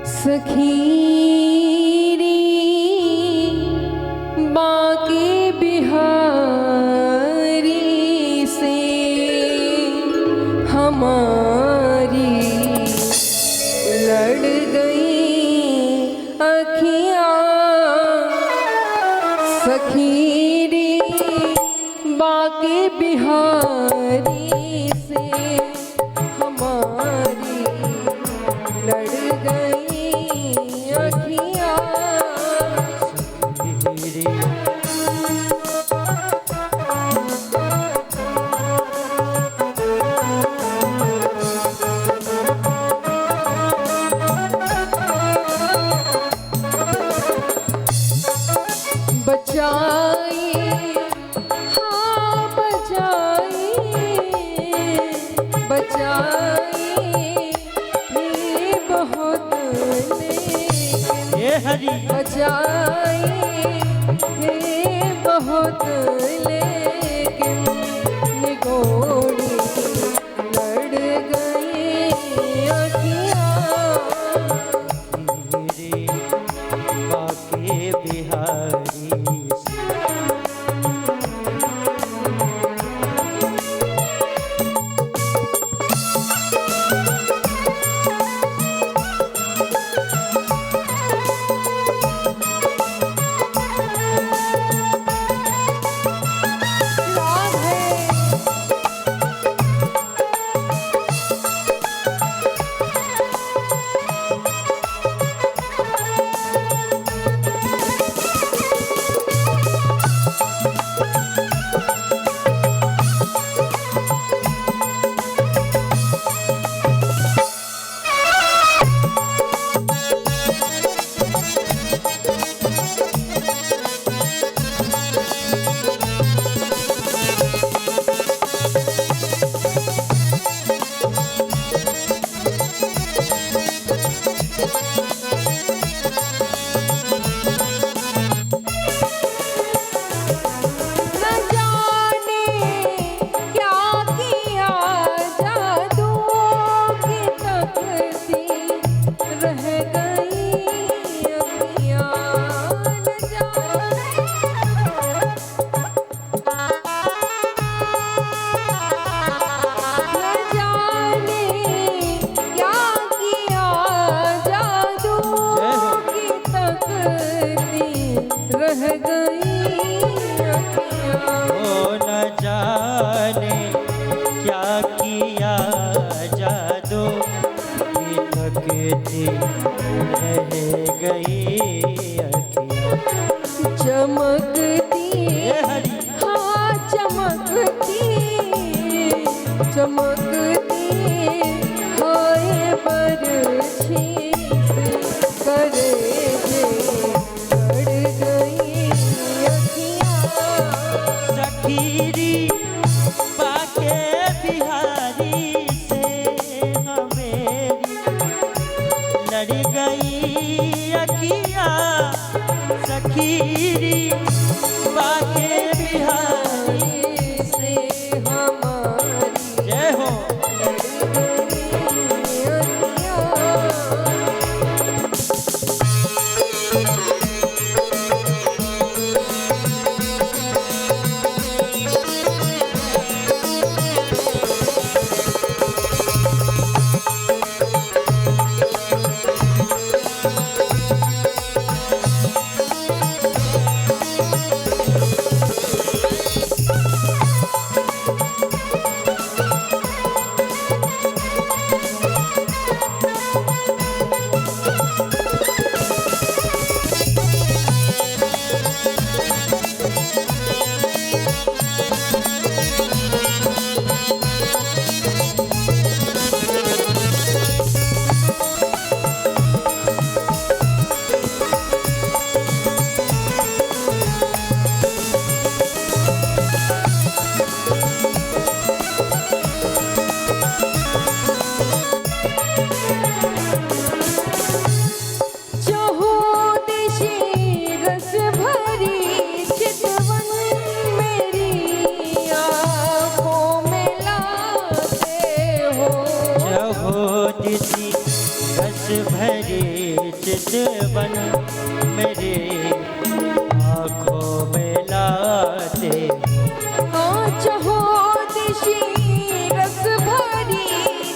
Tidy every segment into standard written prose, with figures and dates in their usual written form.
सखी रे बाके बिहारी से हमारी लड़ गई अखियाँ। सखी रे बाके बिहारी से हमारी लड़ गई अखियाँ। बचाई हाँ बचाई बचाई भी बहुत बचाई भी बहुत लेकिन निगोड़ी लड़ गई अखियाँ। बाके बिहारी चमकती हाँ चमकती चमकती हाय बरछी से करे जे लड़ गई अखियाँ। सखीरी बाके बिहारी से हमेरी लड़ गई अखियाँ। सखीरी बाके बिहारी से हमारी जय हो लड़ गई अखियाँ। चहोदिसी रस भरे चितवन मेरे आँखों में लाते। चहो दिशी रस भरी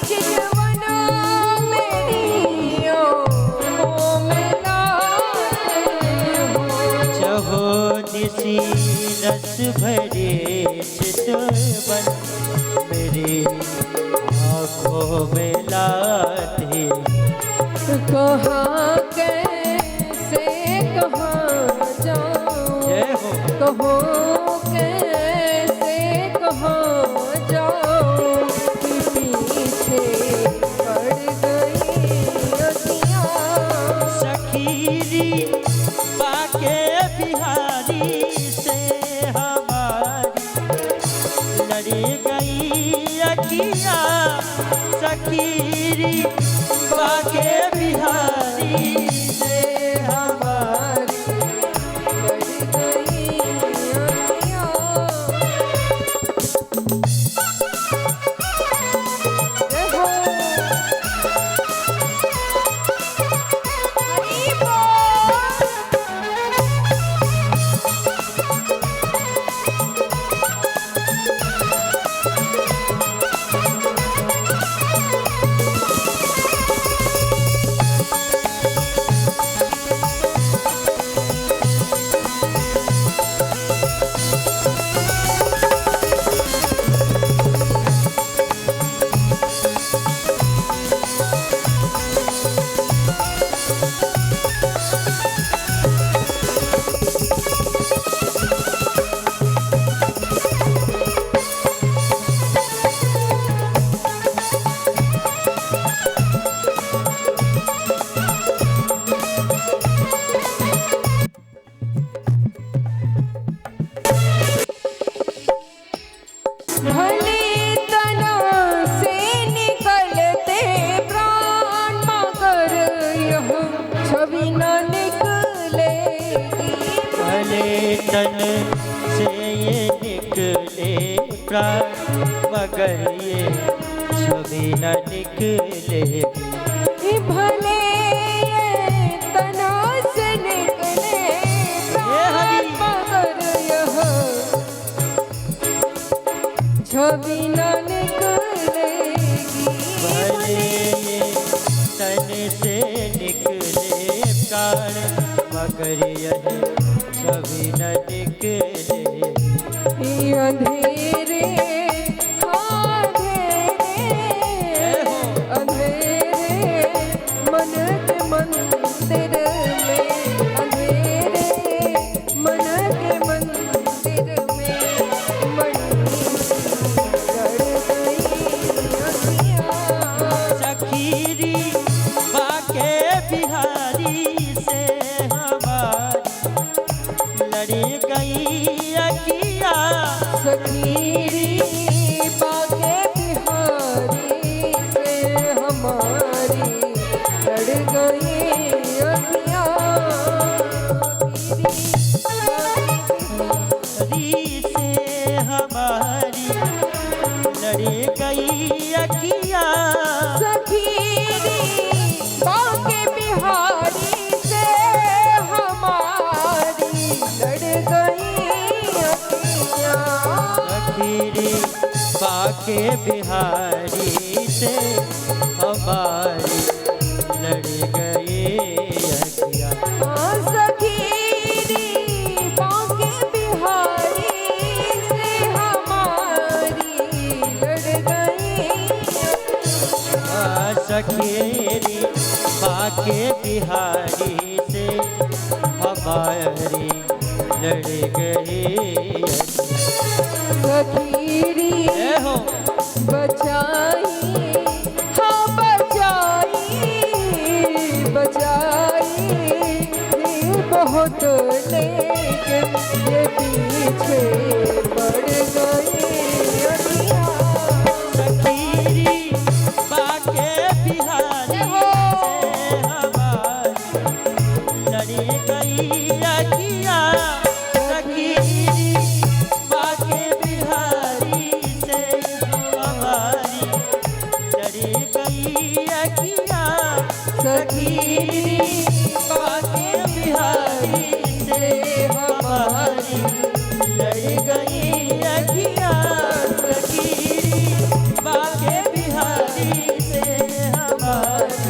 चितवन मेरी आँखों में लाते हो। चहोदिसी रस भरे चितवन मेरे आँखों में लाते। कहाँ कैसे कहाँ जाऊँ, जय हो। कहो कैसे कहाँ जाऊँ, कि पीछे पड़ गई अखियाँ। सखीरी बाके बिहारी से हमारी लड़ी गई अखियाँ। सखीरी बाके बिहारी से हमारी लड़ गई अखियाँ। जय हो। हरि बोल। भले तना से निकलते प्राण, मगर यह छवि न निकलेगी। भले तन से ये निकले प्राण मगर ये छवि न निकलेगी। भले ये तना से निकले प्राण, मगर यह छवि न निकलेगी। भले ये तन से निकले प्राण मगर यह छवि न निकलेगी। अंधेरे अंधेरे मन के मंदिर में, अंधेरे मन के मंदिर में मणि जड़ गई अखियाँ। सखीरी बाके बिहारी से हमारी लड़ी गई अखियाँ। सखीरी बाके बिहारी से हमारी लड़ गई अखियाँ। हरी से हमारी लड़ी गई अखियाँ। सखीरी बाके बिहारी से हमारी लड़ गई अखियाँ। सखीरी बाके बिहारी से हमारी लड़ी गई अखियाँ। सखीरी बाके बिहारी से हमारी लड़ गई। सखीरी बाके बिहारी से हमारी लड़ी गई अखियाँ। सखीरी जय हो। बचाई, हाँ बचाई, बचाई थी बहुत, लेकिन ये पीछे पड़ गई अखियाँ। सखीरी बाके बिहारी से हमारी लड़ी गई अखियाँ। सखीरी बाके बिहारी से हमारी गई अखिया सखीरी बाके बिहारी से हमारी लड़ गई अखिया सखीरी बाके बिहारी से हमारी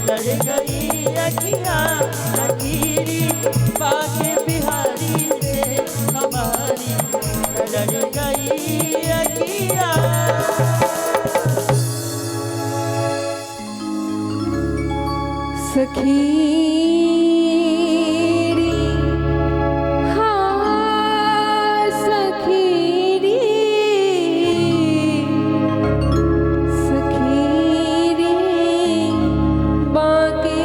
लड़ गई अखिया सखीरी बाके बिहारी से हमारी लड़ गई अखिया। सखीरी हाँ सखीरी सखीरी बाके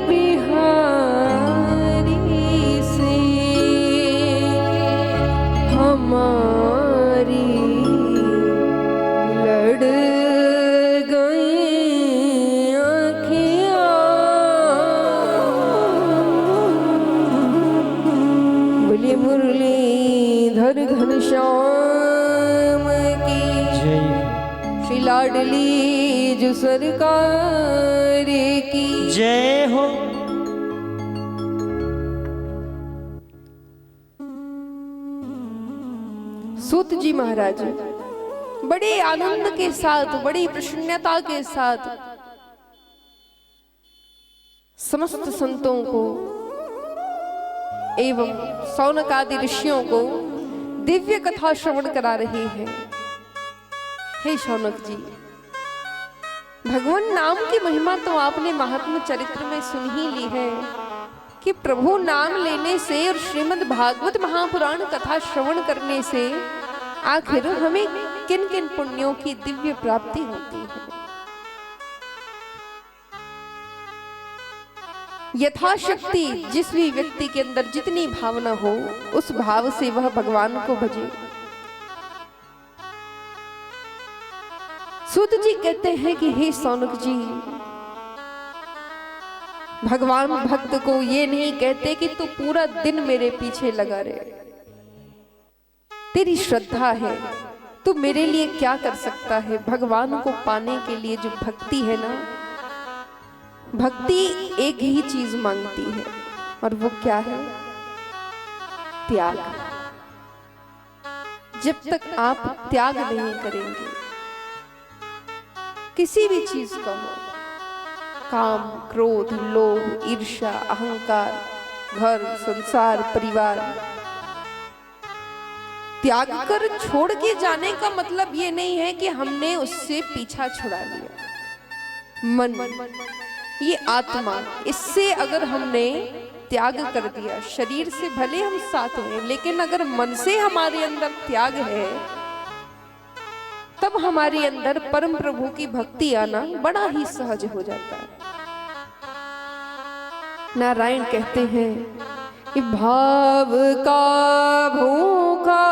बिहारी से हमारी लड़ गई आँखियाँ। बोलिए मुरलीधर घनश्याम की जय श्री लाडली जो सरकार की जय हो। सूत जी महाराज बड़े आनंद के साथ बड़ी प्रसन्नता के साथ समस्त संतों को एवं सौनक आदि ऋषियों को दिव्य कथा श्रवण करा रहे हैं। हे शौनक जी, भगवान नाम की महिमा तो आपने महात्मा चरित्र में सुन ही ली है कि प्रभु नाम लेने से और श्रीमद् भागवत महापुराण कथा श्रवण करने से आखिर हमें किन किन पुण्यों की दिव्य प्राप्ति होती है। यथाशक्ति जिस भी व्यक्ति के अंदर जितनी भावना हो उस भाव से वह भगवान को भजे। सूत जी कहते हैं कि हे सौनक जी, भगवान भक्त को ये नहीं कहते कि तू पूरा दिन मेरे पीछे लगा रहे, तेरी श्रद्धा है, तू मेरे लिए क्या कर सकता है। भगवान को पाने के लिए जो भक्ति है ना, भक्ति एक ही चीज मांगती है और वो क्या है? त्याग। जब तक आप त्याग नहीं करेंगे किसी भी चीज का हो, काम, क्रोध, लोभ, ईर्ष्या, अहंकार, घर, संसार, परिवार, त्याग कर छोड़ के जाने का मतलब ये नहीं है कि हमने उससे पीछा छुड़ा लिया। मन, ये आत्मा, इससे अगर हमने त्याग कर दिया, शरीर से भले हम साथ हैं लेकिन अगर मन से हमारे अंदर त्याग है तब हमारे अंदर परम प्रभु की भक्ति आना बड़ा ही सहज हो जाता है। नारायण कहते हैं कि भाव का भूखा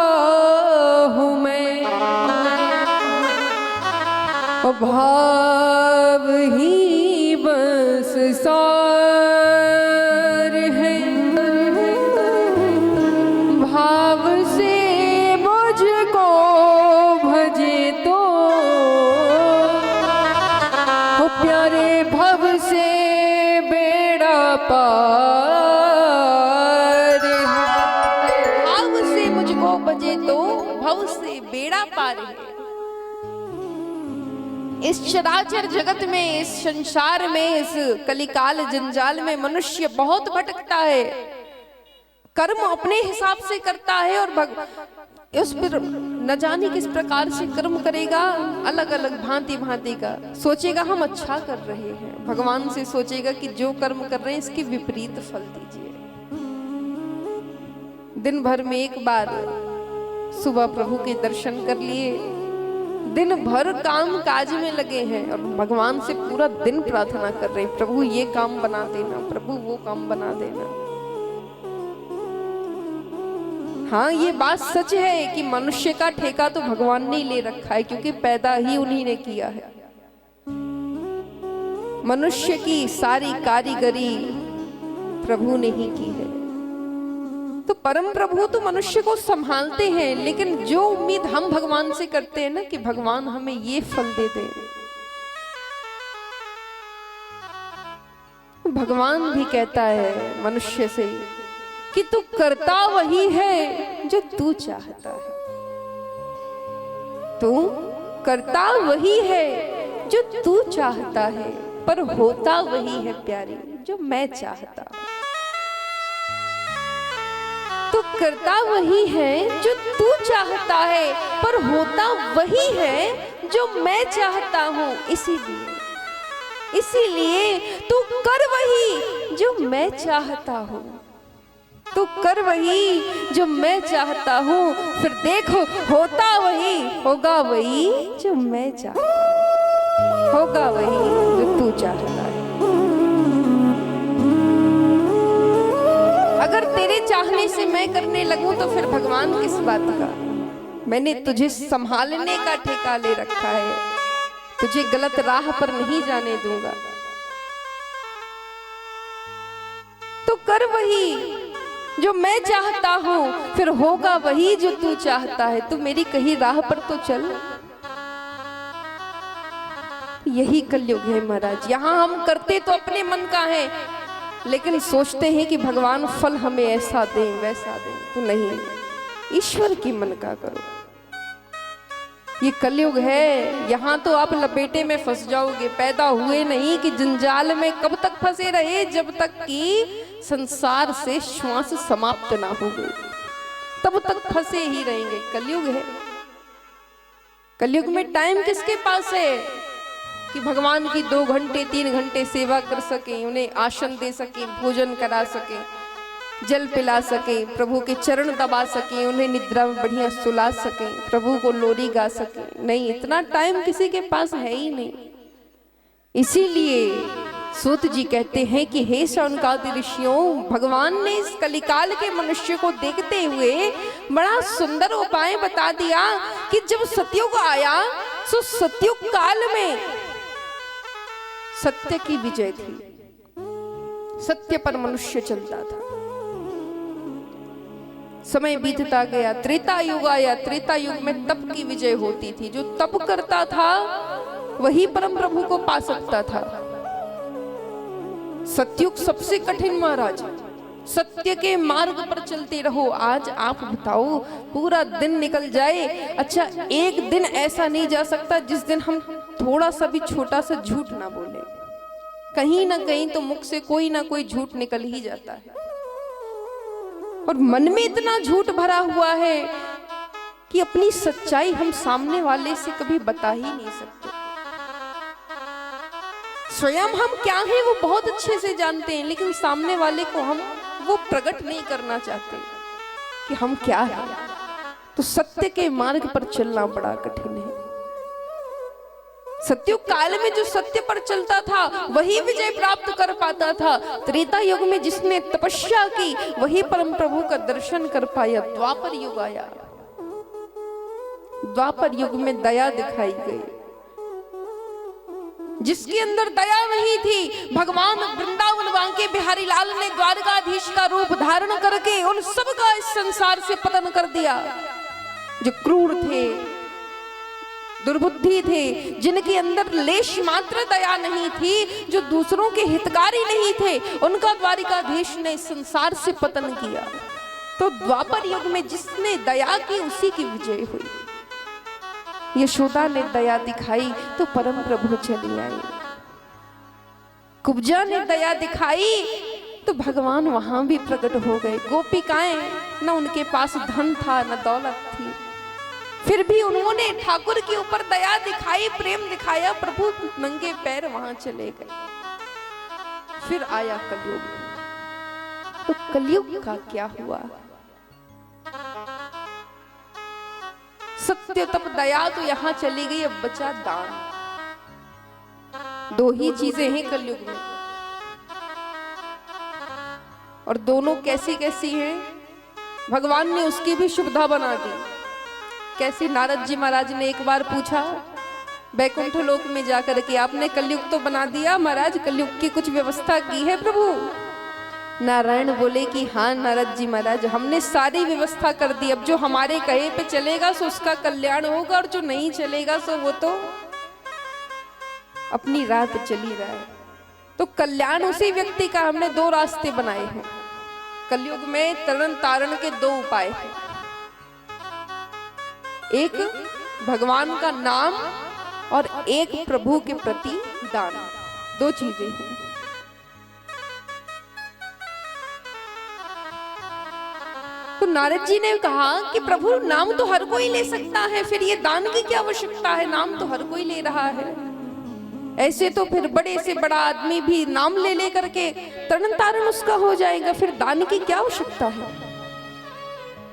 हूं मैं और भाव ही बस सार है। भाव से मुझको भजे तो हो प्यारे, भव से बेड़ा पार है। भाव से मुझको भजे तो भव से बेड़ा पार है। इस चराचर जगत में, इस संसार में, इस कलिकाल जंजाल में मनुष्य बहुत भटकता है, कर्म अपने हिसाब से करता है और उस पर न जाने किस प्रकार से कर्म करेगा, अलग अलग भांति भांति का सोचेगा हम अच्छा कर रहे हैं, भगवान से सोचेगा कि जो कर्म कर रहे हैं इसके विपरीत फल दीजिए। दिन भर में एक बार सुबह प्रभु के दर्शन कर लिए, दिन भर काम काज में लगे हैं और भगवान से पूरा दिन प्रार्थना कर रहे हैं, प्रभु ये काम बना देना, प्रभु वो काम बना देना। हाँ, ये बात सच है कि मनुष्य का ठेका तो भगवान ने ले रखा है क्योंकि पैदा ही उन्हीं ने किया है। मनुष्य की सारी कारीगरी प्रभु ने ही की है। तो परम प्रभु तो मनुष्य को संभालते हैं, लेकिन जो उम्मीद हम भगवान से करते हैं ना कि भगवान हमें ये फल दे दे, भगवान भी कहता है मनुष्य से कि तू करता वही है जो तू चाहता है। तू करता वही है जो तू चाहता है, पर होता वही है प्यारी जो मैं चाहता हूं। तू करता वही है जो तू चाहता है, पर होता वही है जो मैं चाहता हूं। इसीलिए तू कर वही जो मैं चाहता हूं। तू कर वही जो मैं चाहता हूं, फिर देखो होता वही, होगा वही जो मैं चाहता हूं, होगा वही जो तू चाहता है। अगर तेरे चाहने से मैं करने लगूं तो फिर भगवान किस बात का। मैंने तुझे संभालने का ठेका ले रखा है, तुझे गलत राह पर नहीं जाने दूंगा। तो कर वही जो मैं चाहता हूं, फिर होगा वही जो तू चाहता है। तू मेरी कही राह पर तो चल। यही कलयुग है महाराज। यहाँ हम करते तो अपने मन का है, लेकिन सोचते हैं कि भगवान फल हमें ऐसा दे वैसा दे। तो नहीं, ईश्वर की मन का करो। ये कलयुग है, यहाँ तो आप लपेटे में फंस जाओगे। पैदा हुए नहीं कि जंजाल में कब तक फंसे रहे, जब तक कि संसार से श्वास समाप्त ना हो गई, तब तक फंसे ही रहेंगे। कलयुग है। कलयुग में टाइम किसके पास है कि भगवान की 2 घंटे 3 घंटे सेवा कर सके, उन्हें आसन दे सके, भोजन करा सके, जल पिला सके, प्रभु के चरण दबा सके, उन्हें निद्रा में बढ़िया सुला सके, प्रभु को लोरी गा सके। नहीं, इतना टाइम किसी के पास है ही नहीं। इसीलिए सूत जी कहते हैं कि हे शौनकादि ऋषियों, भगवान ने इस कलिकाल के मनुष्य को देखते हुए बड़ा सुंदर उपाय बता दिया कि जब सतयुग आया तो सतयुग काल में सत्य की विजय थी। सत्य पर मनुष्य चलता था। समय बीतता गया, त्रेता युग आया। त्रेता युग में तप की विजय होती थी। जो तप करता था वही परम प्रभु को पा सकता था। सतयुग सबसे कठिन महाराज। सत्य के मार्ग पर चलते रहो। आज आप बताओ, पूरा दिन निकल जाए, अच्छा एक दिन ऐसा नहीं जा सकता जिस दिन हम थोड़ा सा भी छोटा सा झूठ ना बोले। कहीं ना कहीं तो मुख से कोई ना कोई झूठ निकल ही जाता है। और मन में इतना झूठ भरा हुआ है कि अपनी सच्चाई हम सामने वाले से कभी बता ही नहीं सकते। स्वयं हम क्या हैं वो बहुत अच्छे से जानते हैं, लेकिन सामने वाले को हम वो प्रकट नहीं करना चाहते कि हम क्या हैं। तो सत्य के मार्ग पर चलना बड़ा कठिन है। सतयुग काल में जो सत्य पर चलता था वही विजय प्राप्त कर पाता था। त्रेता युग में जिसने तपस्या की वही परम प्रभु का दर्शन कर पाया। द्वापर युग आया। द्वापर युग में दया दिखाई गई। जिसके अंदर दया नहीं थी, भगवान वृंदावन बांके बिहारी लाल ने द्वारकाधीश का रूप धारण करके उन सब का इस संसार से पतन कर दिया। जो क्रूर थे, दुर्बुद्धि थे, जिनके अंदर लेश मात्र दया नहीं थी, जो दूसरों के हितकारी नहीं थे, उनका द्वारिकाधीश ने संसार से पतन किया। तो द्वापर युग में जिसने दया की उसी की विजय हुई। यशोदा ने दया दिखाई तो परम प्रभु चली आई। कुब्जा ने दया दिखाई तो भगवान वहां भी प्रकट हो गए। गोपिकाएं, न उनके पास धन था न दौलत थी, फिर भी उन्होंने ठाकुर के ऊपर दया दिखाई, प्रेम दिखाया। प्रभु नंगे पैर वहां चले गए। फिर आया कलयुग। तो कलयुग का क्या हुआ? सत्य तप दया तो यहां चली गई, अब बचा दान। 2 ही चीजें हैं कलयुग में, और दोनों कैसी कैसी हैं भगवान ने उसकी भी सुविधा बना दी। कैसी? नारद जी महाराज ने एक बार पूछा बैकुंठ लोक में जाकर के, आपने कलयुग तो बना दिया महाराज, कलयुग की कुछ व्यवस्था की है प्रभु? नारायण बोले कि हाँ नारद जी महाराज, हमने सारी व्यवस्था कर दी। अब जो हमारे कहे पे चलेगा सो उसका कल्याण होगा, और जो नहीं चलेगा सो वो तो अपनी राह पे चली रहा है। तो कल्याण उसी व्यक्ति का, हमने दो रास्ते बनाए हैं कलयुग में। तरण तारण के दो उपाय हैं, एक भगवान का नाम और एक प्रभु के प्रति दान। दो चीजें हैं। तो नारद जी ने कहा कि प्रभु नाम तो हर कोई ले सकता है, फिर ये दान की क्या आवश्यकता है, नाम तो हर कोई ले रहा है। ऐसे तो फिर बड़े से बड़ा आदमी भी नाम ले ले करके तरण तारण उसका हो जाएगा, फिर दान की क्या आवश्यकता है।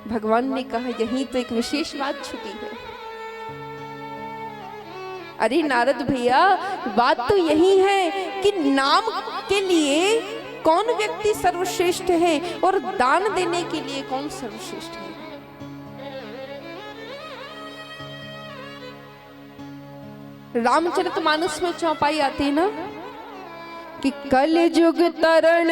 भगवान ने कहा यही तो एक विशेष बात छुपी है। अरे नारद भैया, बात तो यही है कि नाम के लिए कौन व्यक्ति सर्वश्रेष्ठ है और दान देने के लिए कौन सर्वश्रेष्ठ है। रामचरितमानस में चौपाई आती है ना कि कलयुग तरण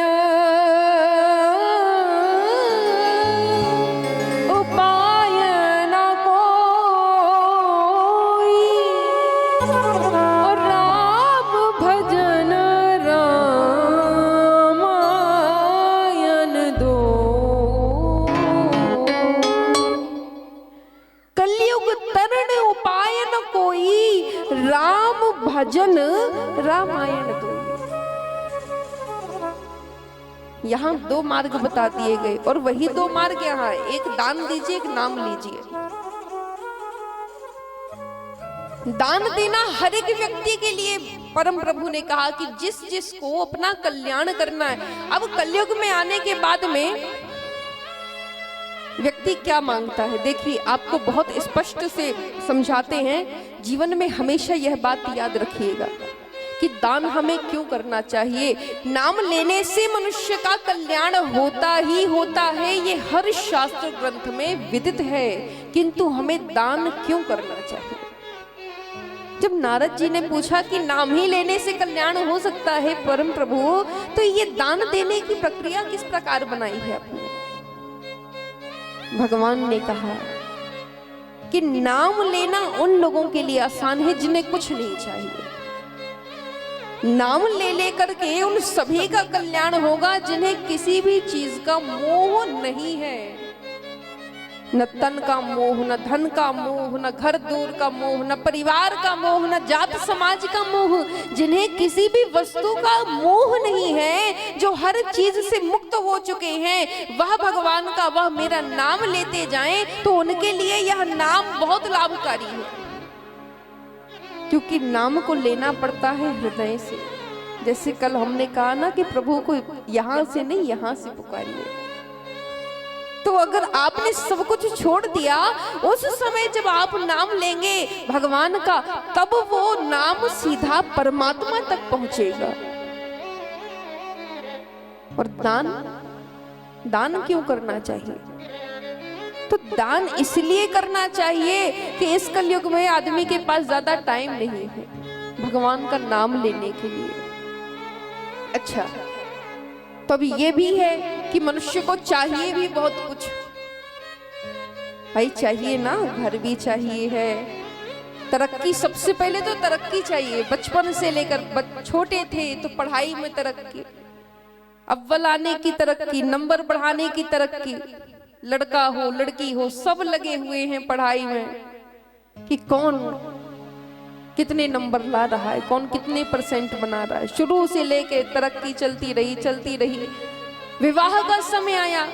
उपाय न कोई, और राम भजन रामायण दो। कलयुग तरण उपाय न कोई, राम भजन रामायण दो। यहाँ दो मार्ग बता दिए गए और वही दो मार्ग यहाँ, एक दान दीजिए, एक नाम लीजिए। दान देना हर एक व्यक्ति के लिए परम प्रभु ने कहा कि जिस जिसको अपना कल्याण करना है। अब कलयुग में आने के बाद में व्यक्ति क्या मांगता है, देखिए आपको बहुत स्पष्ट से समझाते हैं। जीवन में हमेशा यह बात याद रखिएगा कि दान हमें क्यों करना चाहिए। नाम लेने से मनुष्य का कल्याण होता ही होता है, ये हर शास्त्र ग्रंथ में विदित है, किंतु हमें दान क्यों करना चाहिए। जब नारद जी ने पूछा कि नाम ही लेने से कल्याण हो सकता है परम प्रभु, तो ये दान देने की प्रक्रिया किस प्रकार बनाई है आपने। भगवान ने कहा कि नाम लेना उन लोगों के लिए आसान है जिन्हें कुछ नहीं चाहिए। नाम ले लेकर के उन सभी का कल्याण होगा जिन्हें किसी भी चीज का मोह नहीं है। न तन का मोह, न धन का मोह, न घर दूर का मोह, न परिवार का मोह, न जात समाज का मोह। जिन्हें किसी भी वस्तु का मोह नहीं है, जो हर चीज से मुक्त हो चुके हैं, वह भगवान का, वह मेरा नाम लेते जाएं, तो उनके लिए यह नाम बहुत लाभकारी है। क्योंकि नाम को लेना पड़ता है हृदय से। जैसे कल हमने कहा ना कि प्रभु को यहां से नहीं, यहां से पुकारिए। तो अगर आपने सब कुछ छोड़ दिया, उस समय जब आप नाम लेंगे भगवान का, तब वो नाम सीधा परमात्मा तक पहुंचेगा। और दान क्यों करना चाहिए? तो दान इसलिए करना चाहिए कि इस कलयुग में आदमी के पास ज्यादा टाइम नहीं है भगवान का नाम लेने के लिए। अच्छा, तो अभी ये भी है कि मनुष्य को चाहिए भी बहुत कुछ। भाई चाहिए ना, घर भी चाहिए है, तरक्की, सबसे पहले तो तरक्की चाहिए। बचपन से लेकर छोटे थे तो पढ़ाई में तरक्की, अव्वल आने की तरक्की, नंबर बढ़ाने की तरक्की। लड़का हो लड़की हो सब लगे हुए हैं पढ़ाई में कि कौन कितने नंबर ला रहा है, कौन कितने % बना रहा है। शुरू से लेके तरक्की चलती रही। विवाह का समय आया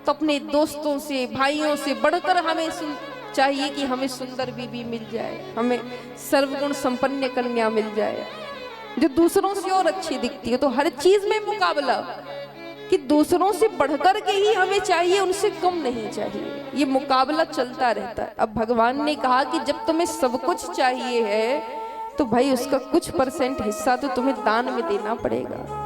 तो अपने दोस्तों से, भाइयों से बढ़कर हमें चाहिए कि हमें सुंदर बीवी मिल जाए, हमें सर्वगुण संपन्न कन्या मिल जाए जो दूसरों से और अच्छी दिखती है। तो हर चीज में मुकाबला कि दूसरों से बढ़कर के ही हमें चाहिए, उनसे कम नहीं चाहिए। ये मुकाबला चलता रहता है। अब भगवान ने कहा कि जब तुम्हें सब कुछ चाहिए है तो भाई उसका कुछ % हिस्सा तो तुम्हें दान में देना पड़ेगा।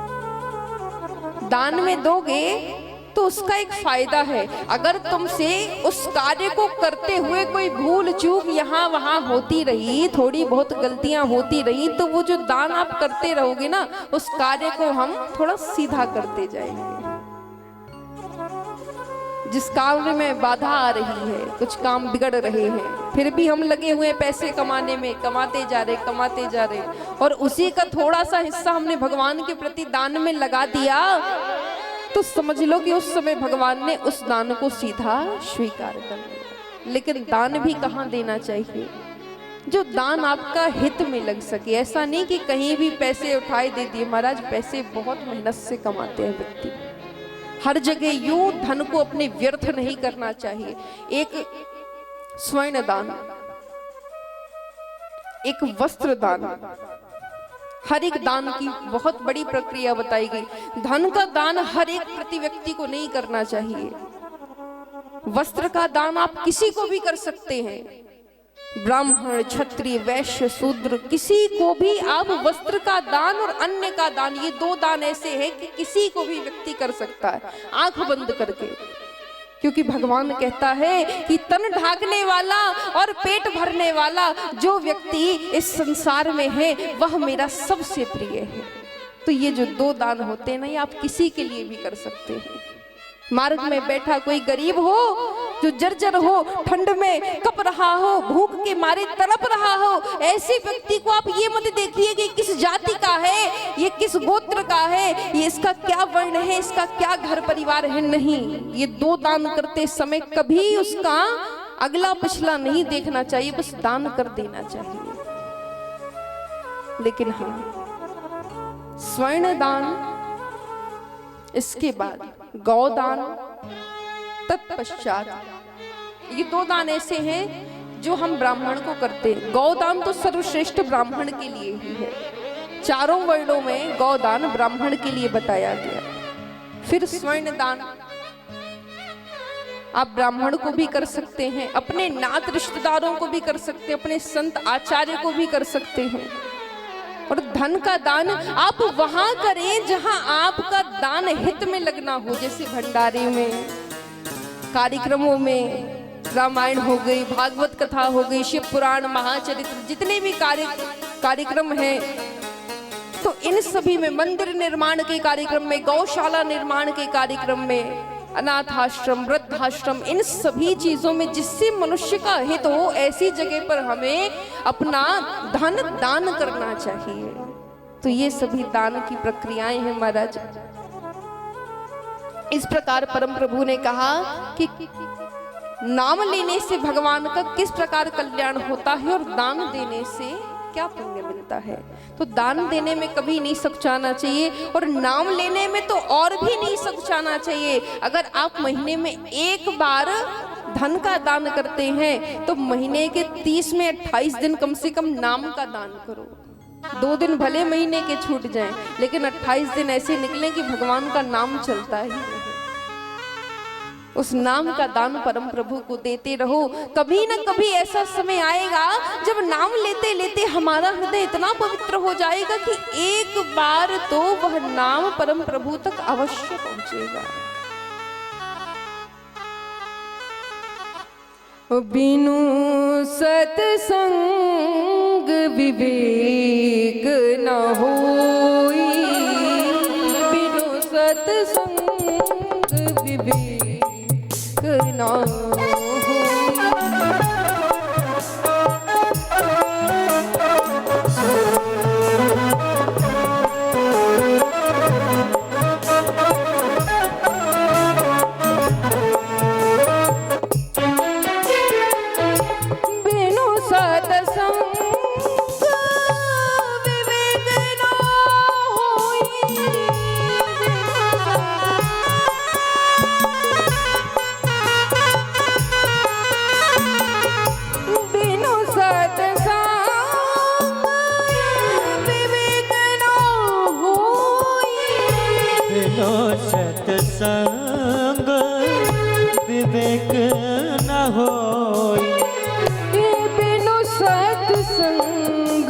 दान में दोगे तो उसका एक फायदा है। अगर तुमसे उस कार्य को करते हुए कोई भूल चूक यहाँ वहां होती रही, थोड़ी बहुत गलतियां होती रही, तो वो जो दान आप करते रहोगे ना, उस कार्य को हम थोड़ा सीधा करते जाएंगे। जिस कार्य में बाधा आ रही है, कुछ काम बिगड़ रहे हैं, फिर भी हम लगे हुए हैं पैसे कमाने में, कमाते जा रहे, और उसी का थोड़ा सा हिस्सा हमने भगवान के प्रति दान में लगा दिया, तो समझ लो कि उस समय भगवान ने उस दान को सीधा स्वीकार कर लिया। लेकिन दान भी कहाँ देना चाहिए? जो दान आपका हित में लग सके। ऐसा नहीं कि कहीं भी पैसे उठाए दे दिए। महाराज, पैसे बहुत मेहनत से कमाते हैं व्यक्ति, हर जगह यूं धन को अपने व्यर्थ नहीं करना चाहिए। एक स्वर्ण दान, एक वस्त्र दान, हर एक दान की बहुत बड़ी प्रक्रिया बताई गई। धन का दान हर एक प्रति व्यक्ति को नहीं करना चाहिए। वस्त्र का दान आप किसी को भी कर सकते हैं, ब्राह्मण, क्षत्रिय, वैश्य, शूद्र, किसी को भी आप वस्त्र का दान और अन्न का दान, ये दो दान ऐसे हैं कि किसी को भी व्यक्ति कर सकता है आंख बंद करके। क्योंकि भगवान कहता है कि तन ढाकने वाला और पेट भरने वाला जो व्यक्ति इस संसार में है वह मेरा सबसे प्रिय है। तो ये जो दो दान होते हैं ना, ये आप किसी के लिए भी कर सकते हैं। मार्ग में बैठा कोई गरीब हो, जो जर्जर हो, ठंड में कप रहा हो, भूख के मारे तड़प रहा हो, ऐसे व्यक्ति को आप ये मत देखिए कि किस जाति का है, ये किस गोत्र का है, ये इसका क्या वर्ण है, इसका क्या घर परिवार है। नहीं, ये दो दान करते समय कभी उसका अगला पिछला नहीं देखना चाहिए, बस दान कर देना चाहिए। लेकिन हाँ, स्वर्ण दान, इसके बाद गौदान, तत्पश्चात ये दो दान ऐसे हैं जो हम ब्राह्मण को करते हैं। गौदान तो सर्वश्रेष्ठ ब्राह्मण के लिए ही है। चारों वर्णों में गौदान ब्राह्मण के लिए बताया गया। फिर स्वर्ण दान आप ब्राह्मण को भी कर सकते हैं, अपने नात रिश्तेदारों को भी कर सकते हैं, अपने संत आचार्य को भी कर सकते हैं। और धन का दान आप वहां करें जहां आपका दान हित में लगना हो, जैसे भंडारे में, कार्यक्रमों में, रामायण हो गई, भागवत कथा हो गई, शिव पुराण, महाचरित्र, जितने भी कार्यक्रम हैं, तो इन सभी में, मंदिर निर्माण के कार्यक्रम में, गौशाला निर्माण के कार्यक्रम में, अनाथ आश्रम, वृद्धाश्रम, इन सभी चीजों में जिससे मनुष्य का हित हो, ऐसी जगह पर हमें अपना धन दान करना चाहिए। तो ये सभी दान की प्रक्रियाएं हैं महाराज। इस प्रकार परम प्रभु ने कहा कि नाम लेने से भगवान का किस प्रकार कल्याण होता है और दान देने से क्या पुण्य मिलता है। तो दान देने में कभी नहीं सकुचाना चाहिए, और नाम लेने में तो और भी नहीं सकुचाना चाहिए। अगर आप महीने में एक बार धन का दान करते हैं तो महीने के 30 में 28 दिन कम से कम नाम का दान करो। 2 दिन भले महीने के छूट जाएं, लेकिन 28 दिन ऐसे निकले कि भगवान का नाम चलता ही रहे। उस नाम का दान परम प्रभु को देते रहो। कभी न कभी ऐसा समय आएगा जब नाम लेते लेते हमारा हृदय इतना पवित्र हो जाएगा कि एक बार तो वह नाम परम प्रभु तक अवश्य पहुंचेगा। बिनु सत्संग विवेक न होई, बिनु सत्संग विवेक ना सत्संग विवेक न होई, बिनु सत्संग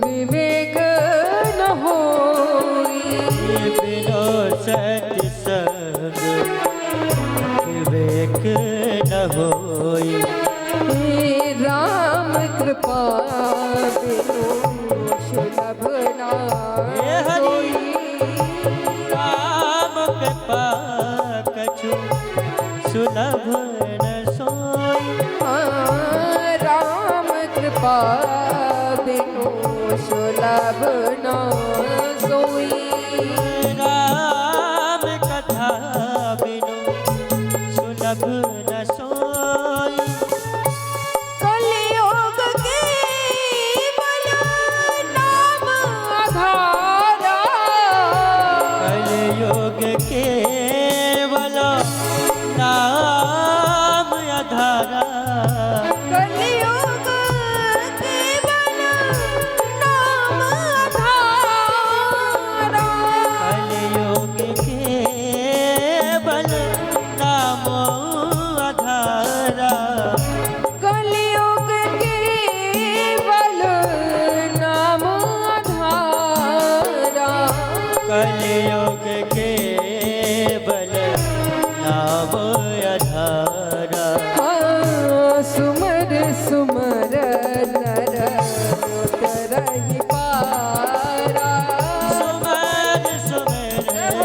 विवेक न होई, बिनु सत्संग विवेक न होई। हे राम कृपा बिनु सुलभ ना होई, कृपा कछु सुलभ न सोई। कृपा बिनु सुलभ न सोई। राम कथा बिनु सुलभ न सोई। कलियुग केवल नाम आधारा। कलियुग केवल नाम आधारा। कलियुग केवल नाम आधारा। कलियुग केवल नाम आधारा। कलियुग केवल नाम आधारा। कलियुग केवल नाम आधारा। हाँ, सुमर सुमर नर तरहि पारा। सुमर सुमर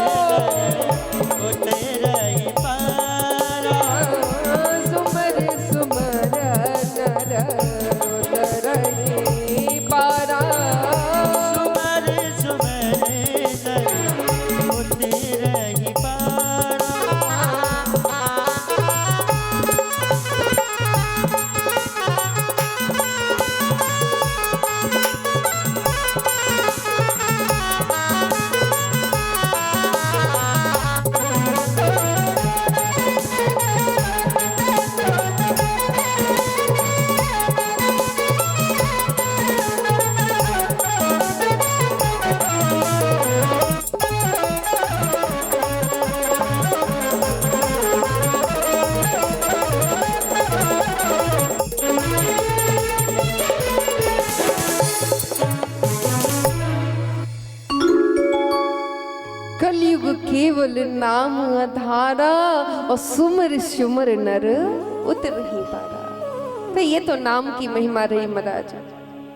उतरहि पारा। सुमर सुमर नर तरहि पारा। सुमर सुमर उतरहि पारा। कलयुग केवल नाम आधारा और सुमर सुमर नर उतर ही पारा। तो ये तो नाम की महिमा रही महाराज।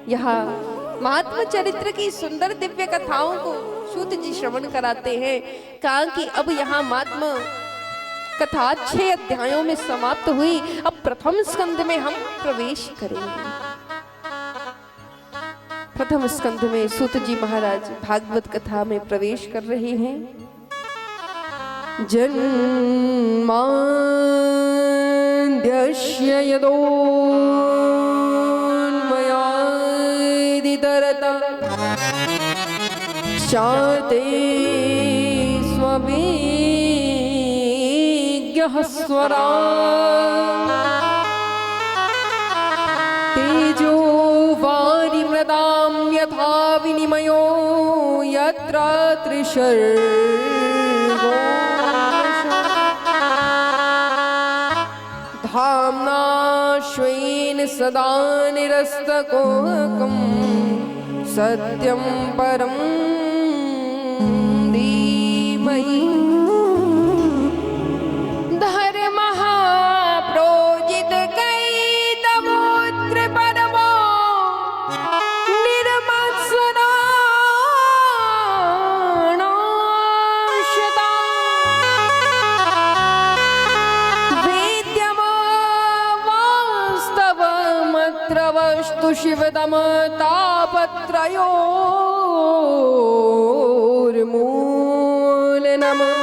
यहाँ महात्मा चरित्र की सुंदर दिव्य कथाओं को सूत जी श्रवण कराते हैं। कहा कि अब यहाँ महात्मा कथा 6 अध्यायों में समाप्त हुई। अब प्रथम स्कंद में हम प्रवेश करेंगे। प्रथम स्कंध में सूत जी महाराज भागवत कथा में प्रवेश कर रहे हैं। जन्माद्यस्य यतोऽन्वयादितरतः शाते स्ववेग्यः स्वराः। तेजो वारिमृदां यथा विनिमयो यत्र त्रिशर्गो धाम्ना श्वेन सदा निरस्तकोकं सत्यं परं धीमहि। धर्मः प्रोजितकैतवोऽत्र परमो निर्मत्सराणाशता। वेद्यमावास्तवमत्र वस्तु शिवतमतापत्रयोर्मूलनमः।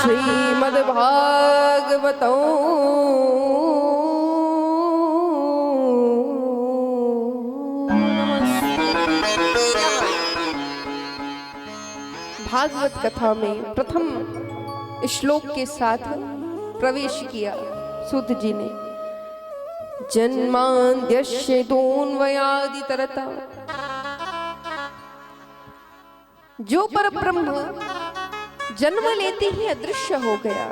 श्रीमद्भागवतो भागवत कथा में प्रथम श्लोक के साथ प्रवेश किया सूत जी ने। जन्माद्यस्य यतोऽन्वयादितरतः। जो पर ब्रह्म जन्म लेते ही अदृश्य हो गया।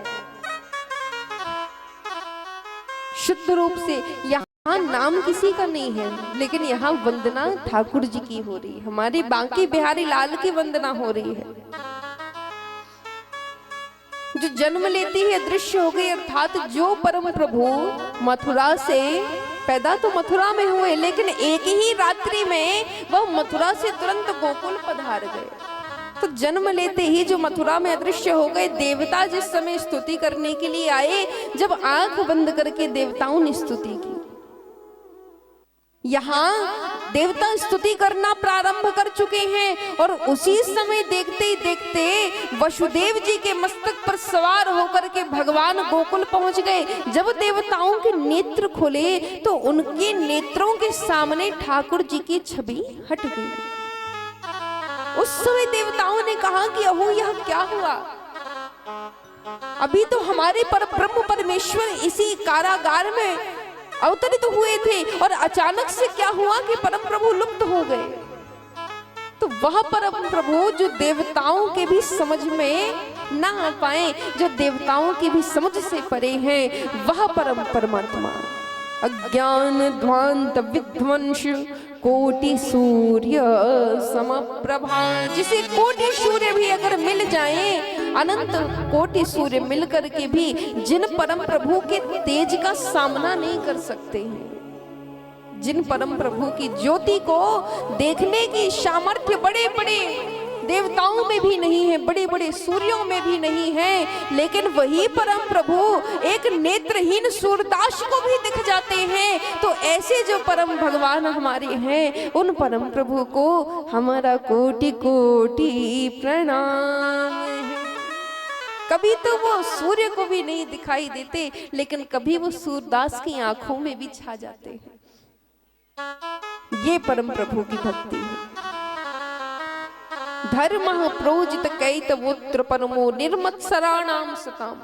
शुद्ध रूप से यहाँ नाम किसी का नहीं है, लेकिन यहाँ वंदना ठाकुर जी की हो रही है। हमारे बांके बिहारी लाल की वंदना हो रही है। जो जन्म लेते ही अदृश्य हो गई, अर्थात जो परम प्रभु मथुरा से पैदा तो मथुरा में हुए, लेकिन एक ही रात्रि में वह मथुरा से तुरंत गोकुल पधार गए। तो जन्म लेते ही जो मथुरा में अदृश्य हो गए, देवता जिस समय स्तुति करने के लिए आए, जब आंख बंद करके देवताओं ने स्तुति की। यहाँ देवता स्तुति करना प्रारंभ कर चुके हैं और उसी समय देखते ही देखते वसुदेव जी के मस्तक पर सवार होकर के भगवान गोकुल पहुंच गए। जब देवताओं के नेत्र खुले तो उनके नेत्रों के सामने ठाकुर जी की छवि हट गई। उस समय देवताओं ने कहा कि अहो यह क्या हुआ, अभी तो हमारे परब्रह्म परमेश्वर इसी कारागार में अवतरित हुए थे और अचानक से क्या हुआ कि परम प्रभु लुप्त हो गए। तो वह परम प्रभु जो देवताओं के भी समझ में ना आ पाए, जो देवताओं की भी समझ से परे हैं, वह परम परमात्मा अज्ञान ध्वांत विध्वंस कोटि सूर्य समप्रभा, जिसे कोटि सूर्य भी अगर मिल जाए, अनंत कोटि सूर्य मिलकर के भी जिन परम प्रभु के तेज का सामना नहीं कर सकते हैं, जिन परम प्रभु की ज्योति को देखने की सामर्थ्य बड़े बड़े देवताओं में भी नहीं है, बड़े बड़े सूर्यों में भी नहीं है, लेकिन वही परम प्रभु एक नेत्रहीन सूरदास को भी दिख जाते हैं। तो ऐसे जो परम भगवान हमारे हैं, उन परम प्रभु को हमारा कोटि कोटि प्रणाम है। कभी तो वो सूर्य को भी नहीं दिखाई देते, लेकिन कभी वो सूरदास की आंखों में भी छा जाते हैं। ये परम प्रभु की भक्ति है। धर्म प्रोजित कैतवोत्र परमो निर्मत्सराणाम सताम।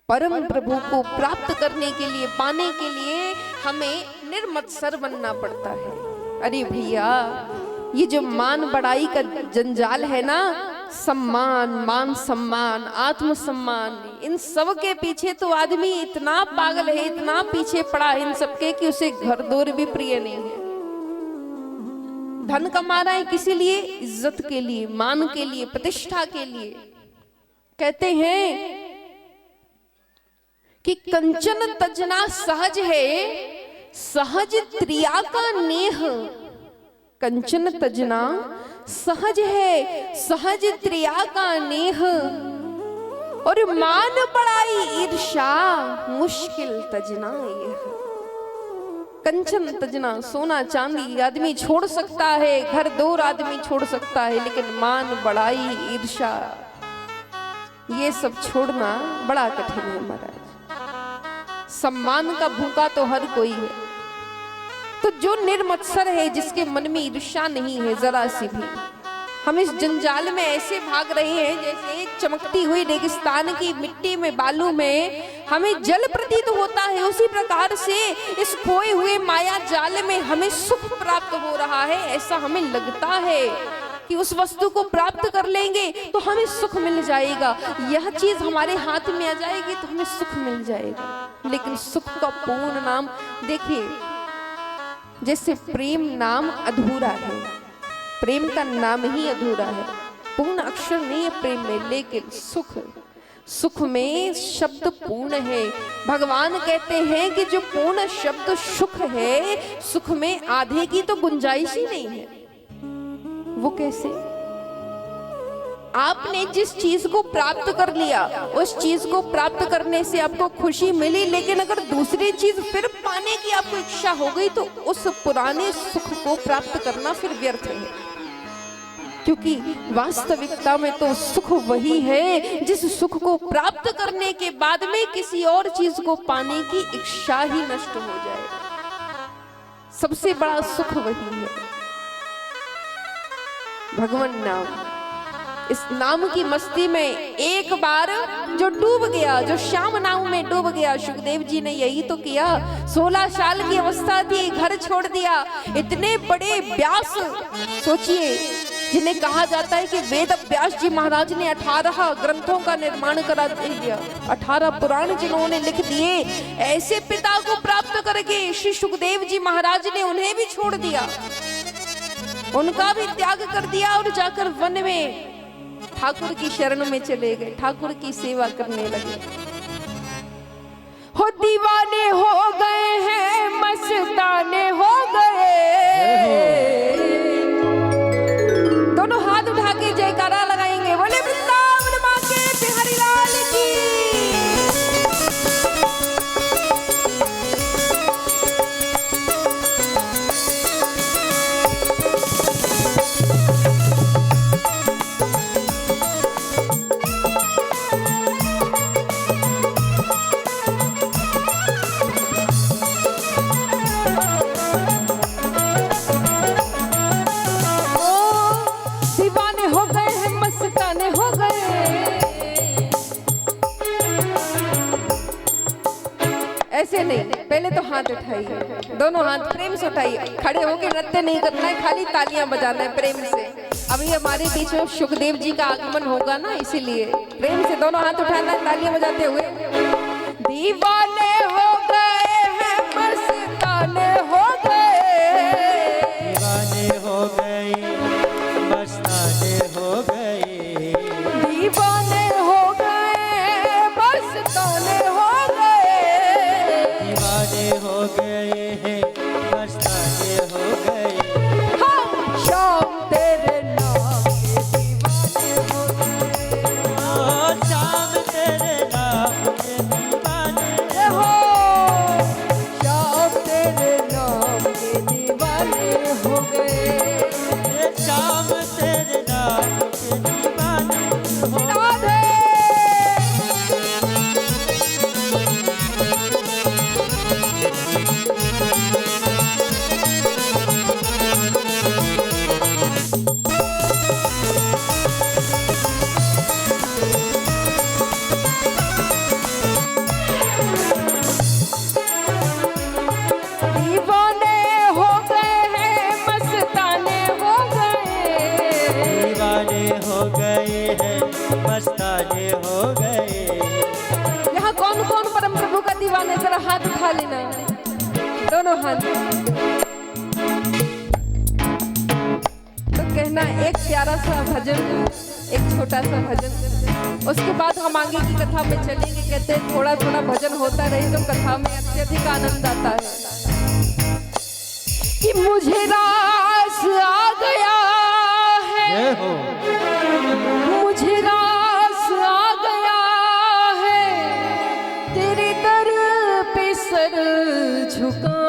परम प्रभु को प्राप्त करने के लिए, पाने के लिए हमें निर्मत्सर बनना पड़ता है। अरे भैया, ये जो मान बढ़ाई का जंजाल है ना, सम्मान, मान सम्मान, आत्म सम्मान, इन सब के पीछे तो आदमी इतना पागल है, इतना पीछे पड़ा है इन सबके कि उसे घर दौर भी प्रिय नहीं है। धन कमा रहा है किसी लिए? इज्जत के लिए, मान के लिए, प्रतिष्ठा के लिए। कहते हैं कि कंचन तजना सहज है, सहज त्रिया का नेह। कंचन तजना सहज है, सहज त्रिया का नेह, और मान बढ़ाई ईर्षा मुश्किल तजना यह। कंचन तजना, सोना चांदी आदमी छोड़ सकता है, घर दौर आदमी छोड़ सकता है, लेकिन मान बढ़ाई ईर्षा ये सब छोड़ना बड़ा कठिन है महाराज। सम्मान का भूखा तो हर कोई है, तो जो निर्मत्सर है, जिसके मन में ईर्षा नहीं है जरा सी भी, हम इस जंजाल में ऐसे भाग रहे हैं जैसे चमकती हुई रेगिस्तान की मिट्टी में, बालू में हमें जल प्रतीत होता है, उसी प्रकार से इस खोए हुए माया जाल में हमें सुख प्राप्त हो रहा है। ऐसा हमें लगता है कि उस वस्तु को प्राप्त कर लेंगे तो हमें सुख मिल जाएगा, यह चीज हमारे हाथ में आ जाएगी तो हमें सुख मिल जाएगा। लेकिन सुख का पूर्ण नाम देखिए, जैसे प्रेम नाम अधूरा है, प्रेम का नाम ही अधूरा है, पूर्ण अक्षर नहीं है प्रेम में, लेकिन सुख, सुख में शब्द पूर्ण है। भगवान कहते हैं कि जो पूर्ण शब्द सुख है, सुख में आधे की तो गुंजाइश ही नहीं है। वो कैसे? आपने जिस चीज को प्राप्त कर लिया, उस चीज को प्राप्त करने से आपको खुशी मिली, लेकिन अगर दूसरी चीज फिर पाने की आपको इच्छा हो गई तो उस पुराने सुख को प्राप्त करना फिर व्यर्थ है, क्योंकि वास्तविकता में तो सुख वही है जिस सुख को प्राप्त करने के बाद में किसी और चीज को पाने की इच्छा ही नष्ट हो जाए। सबसे बड़ा सुख वही है, भगवान नाम। इस नाम की मस्ती में एक बार जो डूब गया, जो श्याम नाम में डूब गया, सुखदेव जी ने यही तो किया। 16 साल की अवस्था थी, घर छोड़ दिया। इतने बड़े व्यास, सोचिए, जिन्हें कहा जाता है कि वेद व्यास जी महाराज ने 18 ग्रंथों का निर्माण करा दिया, 18 पुराण जिन्होंने लिख दिए, ऐसे पिता को प्राप्त करके श्री सुखदेव जी महाराज ने उन्हें भी छोड़ दिया, उनका भी त्याग कर दिया और जाकर वन में ठाकुर की शरण में चले गए, ठाकुर की सेवा करने लगे। हो दीवाने हो गए हैं, मस्ताने हो गए, नहीं, पहले तो हाथ उठाइए, दोनों हाथ प्रेम से उठाइए। खड़े होकर नृत्य नहीं करना है, खाली तालियां बजाना है प्रेम से। अभी हमारे बीच में सुखदेव जी का आगमन होगा ना, इसीलिए प्रेम से दोनों हाथ उठाना है तालियां बजाते हुए। दीवाने हो गए हैं, मस्ताने हो गए, दीवाने हो गए, मस्ताने हो गए, दीवाने हो गए, मस्ताने हो गए, दीवाने हो गए हैं, मस्ताने हो गए। हम शाम तेरे नाम के दीवाने हो गए, ओ शाम तेरे नाम के दीवाने हो शाम तेरे नाम के दीवाने हो गए। शाम तेरे नाम के दीवाने हो गए। राधे दीवाने हो गए हैं, मस्ताने हो गए, दीवाने हो गए हैं, मस्ताने हो गए। यहाँ कौन कौन परम प्रभु का दीवाना है, जरा हाथ उठा लेना, दोनों हाथ। तो कहना एक प्यारा सा भजन, एक छोटा सा भजन, उसके बाद हम आगे की कथा में चलेंगे। कहते हैं थोड़ा थोड़ा भजन होता रहे तो कथा में अत्यधिक आनंद आता है। कि मुझे रास आ गया है, जय हो। मुझे रास आ गया है, तेरे दर पे सर झुका,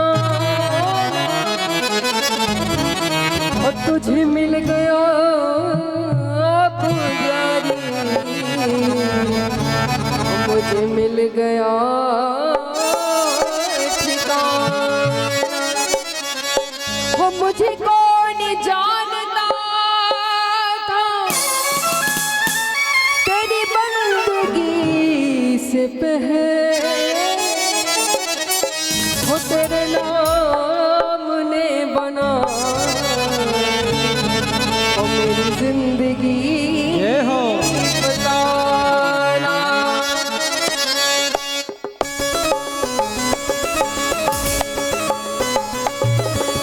और तुझे मिल गया पुजारी, मुझे मिल गया ठिकाना। हो मुझे कौन जानता था तेरी बंदगी से पहले, हो तेरे नाम ने बना ओ मेरी जिंदगी जय हो। बताना।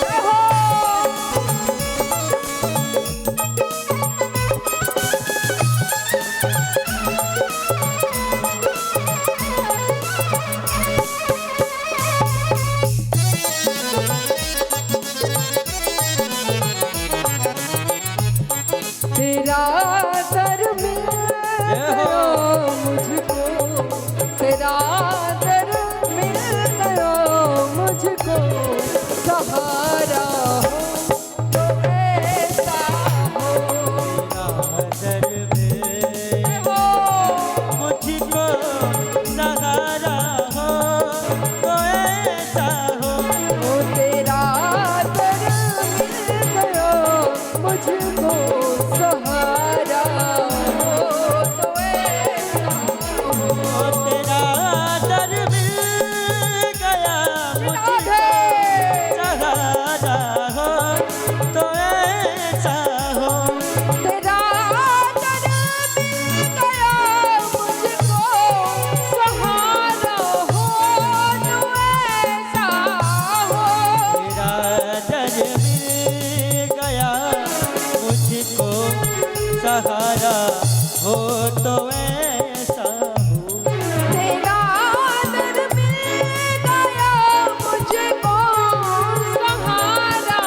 जय हो। तेरा दर मिल गया मुझको, तेरा दर मिल गया मुझको, सहारा हो तो ऐसा हो, दर में हो मुझको सहारा हो तो ऐसा हो। ओ तेरा दर मिल गया मुझको, सहारा हो तो ऐसा हो। ओ तेरा दर मिल गया मुझको, राधे सहारा हो तो ऐसा हो। तेरा दर मिल गया मुझको, सहारा हो तो ऐसा हो। तेरा दर मिल गया मुझको, सहारा हो तो ऐसा हो। तेरा दर मिल गया मुझको, सहारा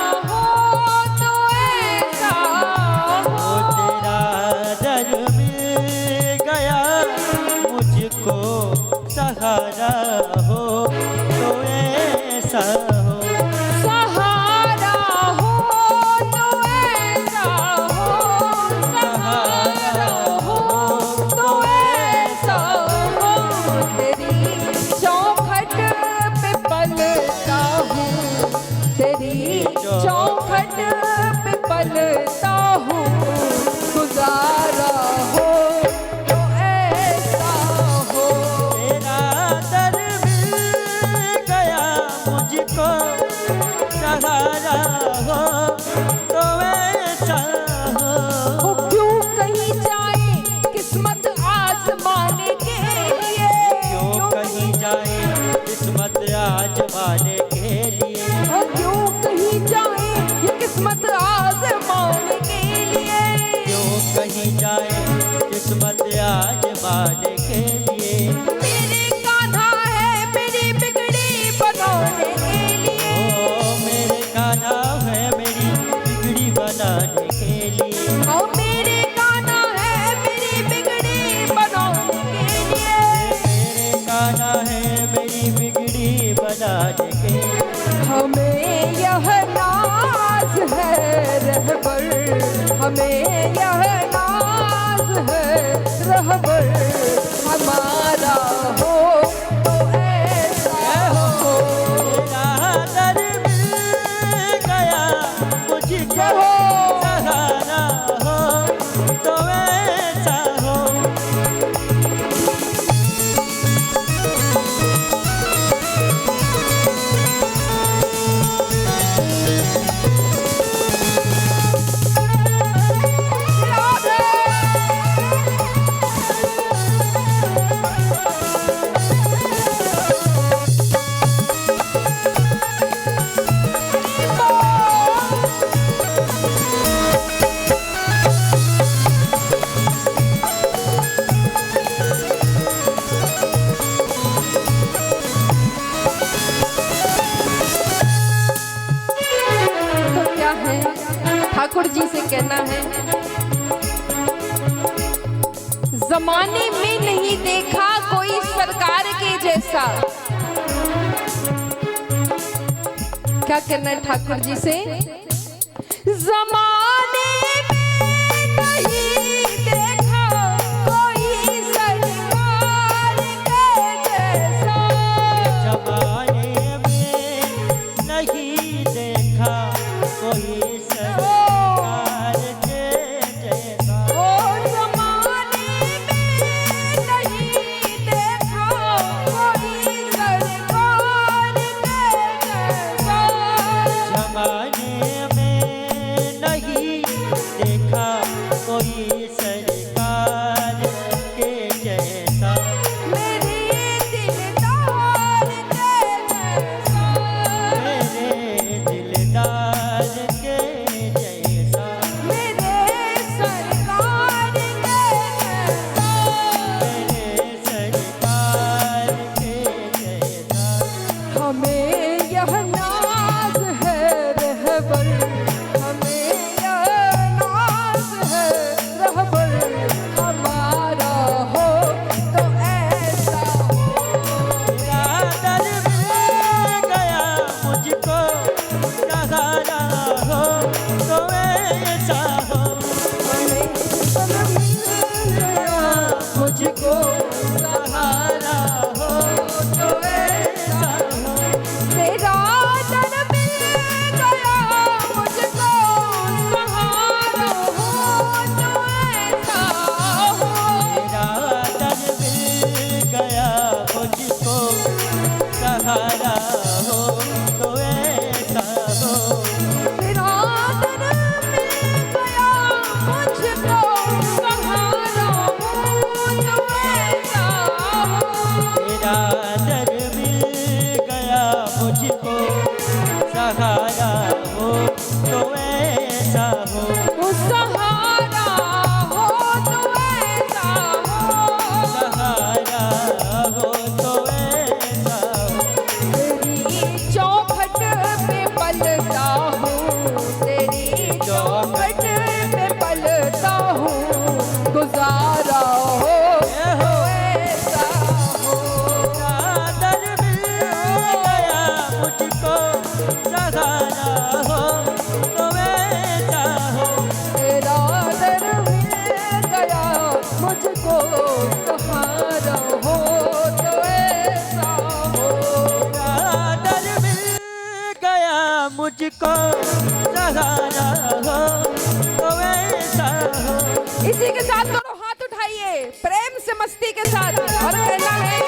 कहीं जाए ये किस्मत आजमाने के लिए। क्यों कहीं जाए किस्मत आजमाने के लिए। मेरे कान्हा है मेरी बिगड़ी बनाने के लिए। ओ मेरे कान्हा है मेरी बिगड़ी बनाने के लिए। ओ मेरे कान्हा है मेरी बिगड़ी बनाने के लिए। मेरे कान्हा है मेरी बिगड़ी बनाने के लिए। हमें यह नाज है रहबर, हमें यह नाज है रहबर, हमारा हो तो ऐसा हो। तेरा दर मिल गया मुझको, सहारा हो तो ऐसा हो। तो क्या है ठाकुर जी से कहना है, जमाने में नहीं देखा कोई सरकार के जैसा। क्या कहना है ठाकुर जी से, जमाने में नहीं देखा कोई सरकार के जैसा। जमाने में नहीं देखा कोई सरकार के जैसा। ओ जमाने में नहीं देखा कोई सरकार के जैसा। जमाने में नहीं देखा कोई सरकार के जैसा। मेरे दिलदार के जैसा। मेरे दिलदार के जैसा। मेरे सरकार के जैसा। मेरे सरकार के जैसा। हमें यह नाज है रहबर, हमें यह नाज है रहबर, हमारा हो तो ऐसा हो। तेरा दर मिल गया मुझको, सहारा हो तो ऐसा हो। हमें सब मिल गया मुझको सहारा हो तो ऐसा हो। तेरा दर मिल गया मुझको सहारा हो तो ऐसा हो। तेरा दर मिल गया मुझको, सहारा हो तो ऐसा हो। तेरा दर मिल गया मुझको सहारा हो तो ऐसा हो। तेरा दर मिल गया मुझको, सहारा हो तो ऐसा हो। वो सहारा हो तो ऐसा हो। सहारा हो तो ऐसा हो। तेरी चौखट पे पलता हूँ, तेरी चौखट पे पलता हूँ, गुजारा हो तो ऐसा हो। दर मिल गया मुझको, सहारा हो तो ऐसा हो। तेरा दर मिल गया मुझको सहारा हो तो ऐसा हो। दर मिल गया मुझको, सहारा हो तो ऐसा हो। इसी के साथ दोनों हाथ उठाइए प्रेम से मस्ती के साथ और कहना है,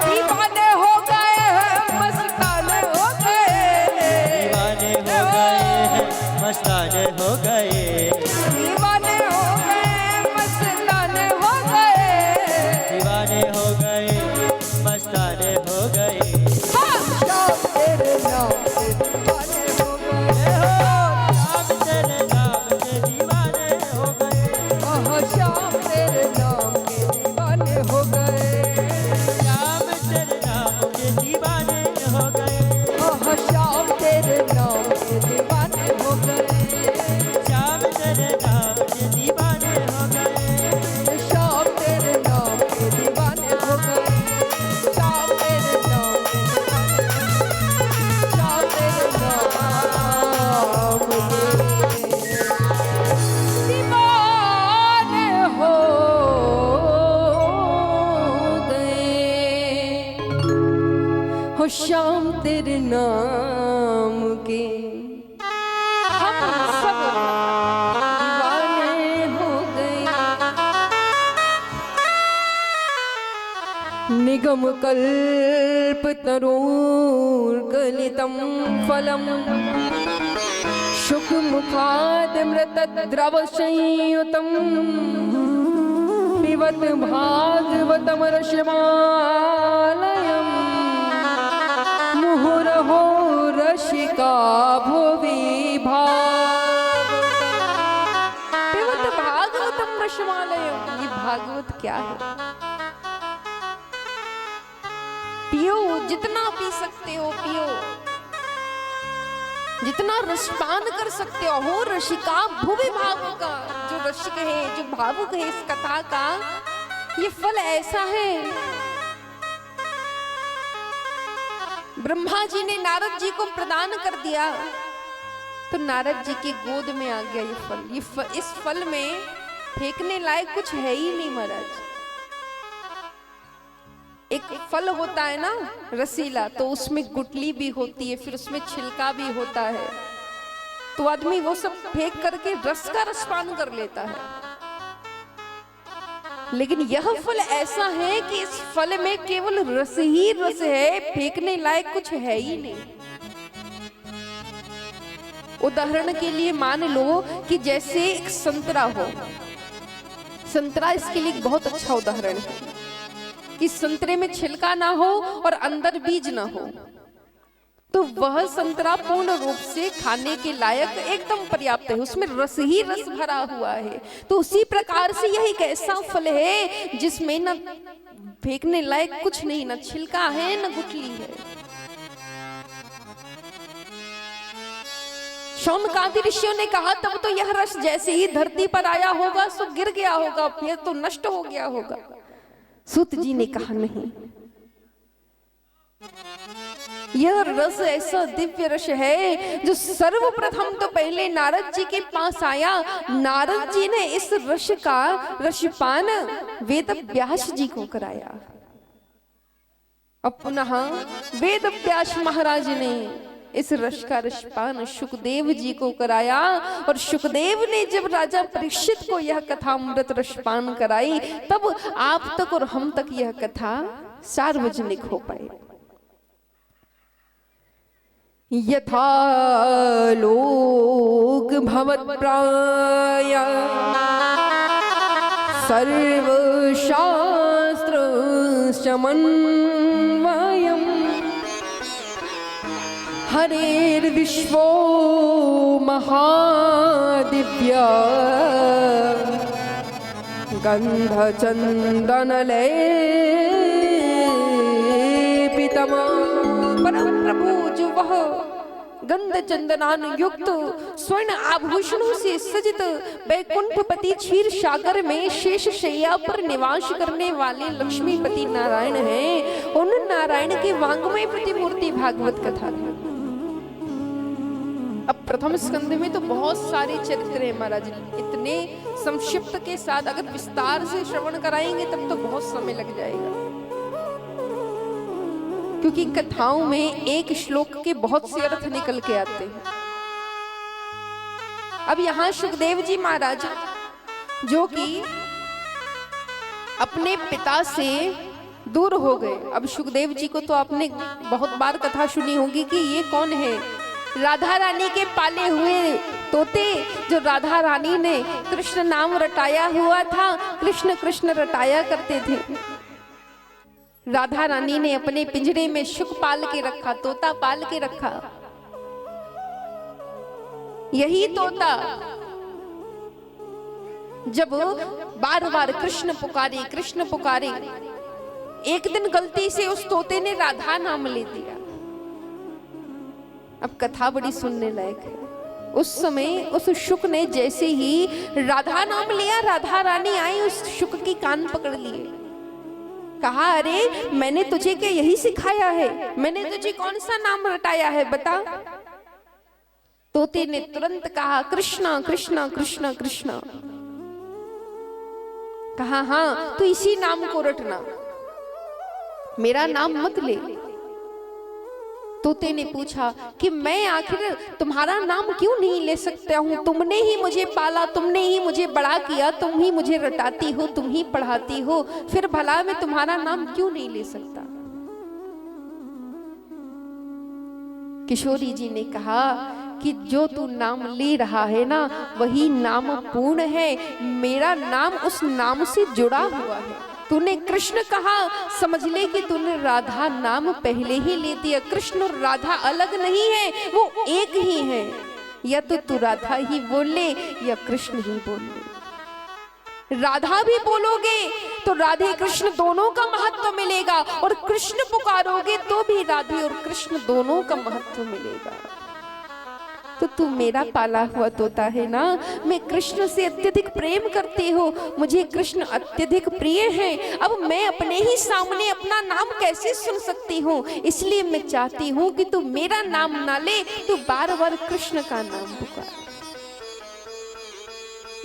दीवाने हो गए हैं मस्ताने हो गए। दीवाने हो गए हैं मस्ताने हो गए। दीवाने हो गए मस्ताने हो गए। दीवाने हो गए मस्ताने हो गए। हाँ, शाम तेरे नाम तेरे नाम के दीवाने हो गए, श्याम तेरे नाम के दीवाने हो गए, श्याम तेरे नाम के दीवाने हो गए, श्याम तेरे नाम के दीवाने, श्याम तेरे नाम के दीवाने हो गए, हो श्याम तेरे नाम के हम सब दीवाने हो गए। निगम कल्प तरुण गलितम फलम शुक मुखादमृत द्रव संयुतम पिबत भागवतम रसमालयम मुहुरहो रसिका भुवि पिबत भागवतम रसमालयम। ये भागवत क्या है? पियो, जितना पी सकते हो पियो, जितना रसपान कर सकते हो रसिका भुवि भावुक का। जो रसिक है, जो भावुक है इस कथा का, ये फल ऐसा है। ब्रह्मा जी ने नारद जी को प्रदान कर दिया तो नारद जी की गोद में आ गया ये फल। इस फल में फेंकने लायक कुछ है ही नहीं महाराज। एक फल होता है ना रसीला, तो उसमें गुठली भी होती है, फिर उसमें छिलका भी होता है, तो आदमी वो सब फेंक करके रस का रसपान कर लेता है। लेकिन यह फल ऐसा है कि इस फल में केवल रस ही रस है, फेंकने लायक कुछ है ही नहीं। उदाहरण के लिए मान लो कि जैसे एक संतरा हो, संतरा इसके लिए बहुत अच्छा उदाहरण है कि संतरे में छिलका ना हो और अंदर बीज ना हो, तो वह संतरा पूर्ण रूप से खाने के लायक एकदम पर्याप्त है, उसमें रस ही रस भरा हुआ है। तो उसी प्रकार से यह एक ऐसा फल है जिसमें न फेंकने लायक कुछ नहीं, न छिलका है न गुठली है। शौनकादि ऋषियों ने कहा तब तो यह रस जैसे ही धरती पर आया होगा सो गिर गया होगा, फिर तो नष्ट हो गया होगा। सूत जी ने कहा नहीं, यह रस ऐसा दिव्य रस है जो सर्वप्रथम तो पहले नारद जी के पास आया। नारद जी ने इस रस का रसपान वेद व्यास जी को कराया, अब पुनः वेद व्यास महाराज ने इस रस का रसपान सुखदेव जी को कराया, और सुखदेव ने जब राजा परीक्षित को यह कथा अमृत रसपान कराई, तब आप तक और हम तक यह कथा सार्वजनिक हो पाई। यथा लोक भवत प्राय सर्व शास्त्र समन्वयम् हरेर्विश्वो महादिव्य गंधचंदनलेपितम्। परम प्रभु जो वह गंध चंदनान युक्त स्वर्ण आभूषणों से सजित वैकुंठपति क्षीर सागर में शेष शैया पर निवास करने वाले लक्ष्मीपति नारायण हैं, उन नारायण के वांग्मय प्रतिमूर्ति भागवत कथा है। अब प्रथम स्कंद में तो बहुत सारे चरित्र हैं महाराज, इतने संक्षिप्त के साथ अगर विस्तार से श्रवण कराएंगे तब तो बहुत समय लग जाएगा, क्योंकि कथाओं में एक श्लोक के बहुत से अर्थ निकल के आते हैं। अब यहाँ सुखदेव जी महाराज जो कि अपने पिता से दूर हो गए। अब सुखदेव जी को तो आपने बहुत बार कथा सुनी होगी कि ये कौन है, राधा रानी के पाले हुए तोते, जो राधा रानी ने कृष्ण नाम रटाया हुआ था, कृष्ण कृष्ण रटाया करते थे। राधा रानी ने अपने पिंजरे में शुक पाल के रखा, तोता पाल के रखा। यही तोता जब बार बार कृष्ण पुकारे, एक दिन गलती से उस तोते ने राधा नाम ले दिया। अब कथा बड़ी सुनने लायक है। उस समय उस शुक ने जैसे ही राधा नाम लिया, राधा रानी आई, उस शुक की कान पकड़ लिए, कहा अरे मैंने तुझे क्या यही सिखाया है? मैंने तुझे कौन सा नाम रटाया है बता? तोते ने तुरंत कहा कृष्णा कृष्णा कृष्णा कृष्णा। कहा हाँ तो इसी नाम को रटना, मेरा नाम मत ले। तोते ने पूछा कि मैं आखिर तुम्हारा नाम क्यों नहीं ले सकता हूं? तुमने ही मुझे पाला, तुमने ही मुझे बड़ा किया, तुम ही मुझे रटाती हो, तुम ही पढ़ाती हो, फिर भला मैं तुम्हारा नाम क्यों नहीं ले सकता? किशोरी जी ने कहा कि जो तू नाम ले रहा है ना वही नाम पूर्ण है, मेरा नाम उस नाम से जुड़ा हुआ है। तूने कृष्ण कहा, समझ ले कि तूने राधा नाम पहले ही ले दिया। कृष्ण और राधा अलग नहीं है, वो एक ही है। या तो तू राधा ही बोल ले या कृष्ण ही बोल ले। राधा भी बोलोगे तो राधे कृष्ण दोनों का महत्व मिलेगा, और कृष्ण पुकारोगे तो भी राधे और कृष्ण दोनों का महत्व मिलेगा। तो तू मेरा पाला हुआ तोता है ना, मैं कृष्ण से अत्यधिक प्रेम करती हूँ, मुझे कृष्ण अत्यधिक प्रिय हैं। अब मैं अपने ही सामने अपना नाम कैसे सुन सकती हूँ? इसलिए मैं चाहती हूँ कि तू मेरा नाम ना ले, तू बार बार कृष्ण का नाम पुकार।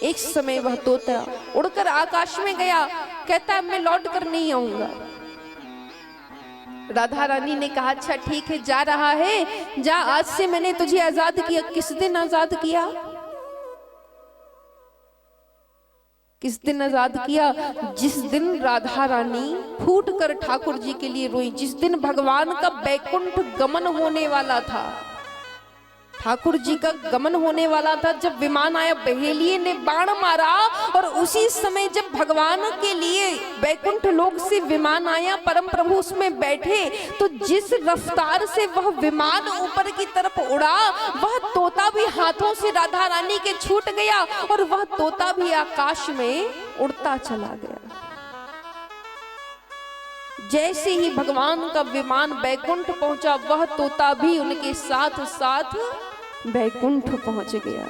एक समय वह तोता उड़कर आकाश में गया, कहता मैं लौट कर नहीं आऊंगा। राधा रानी ने कहा अच्छा ठीक है, जा रहा है जा, आज से मैंने तुझे आजाद किया। किस दिन आजाद किया? किस दिन आजाद किया? जिस दिन राधा रानी फूट कर ठाकुर जी के लिए रोई, जिस दिन भगवान का बैकुंठ गमन होने वाला था, ठाकुर जी का गमन होने वाला था। जब विमान आया, बहेलिये ने बाण मारा, और उसी समय जब भगवान के लिए बैकुंठ लोक से विमान आया, परम प्रभु उसमें बैठे, तो जिस रफ्तार से वह विमान ऊपर की तरफ उड़ा, वह तोता भी हाथों से राधा रानी के छूट गया, और वह तोता भी आकाश में उड़ता चला गया। जैसे ही भगवान का विमान बैकुंठ पहुंचा, वह तोता भी उनके साथ साथ बैकुंठ पहुंच गया।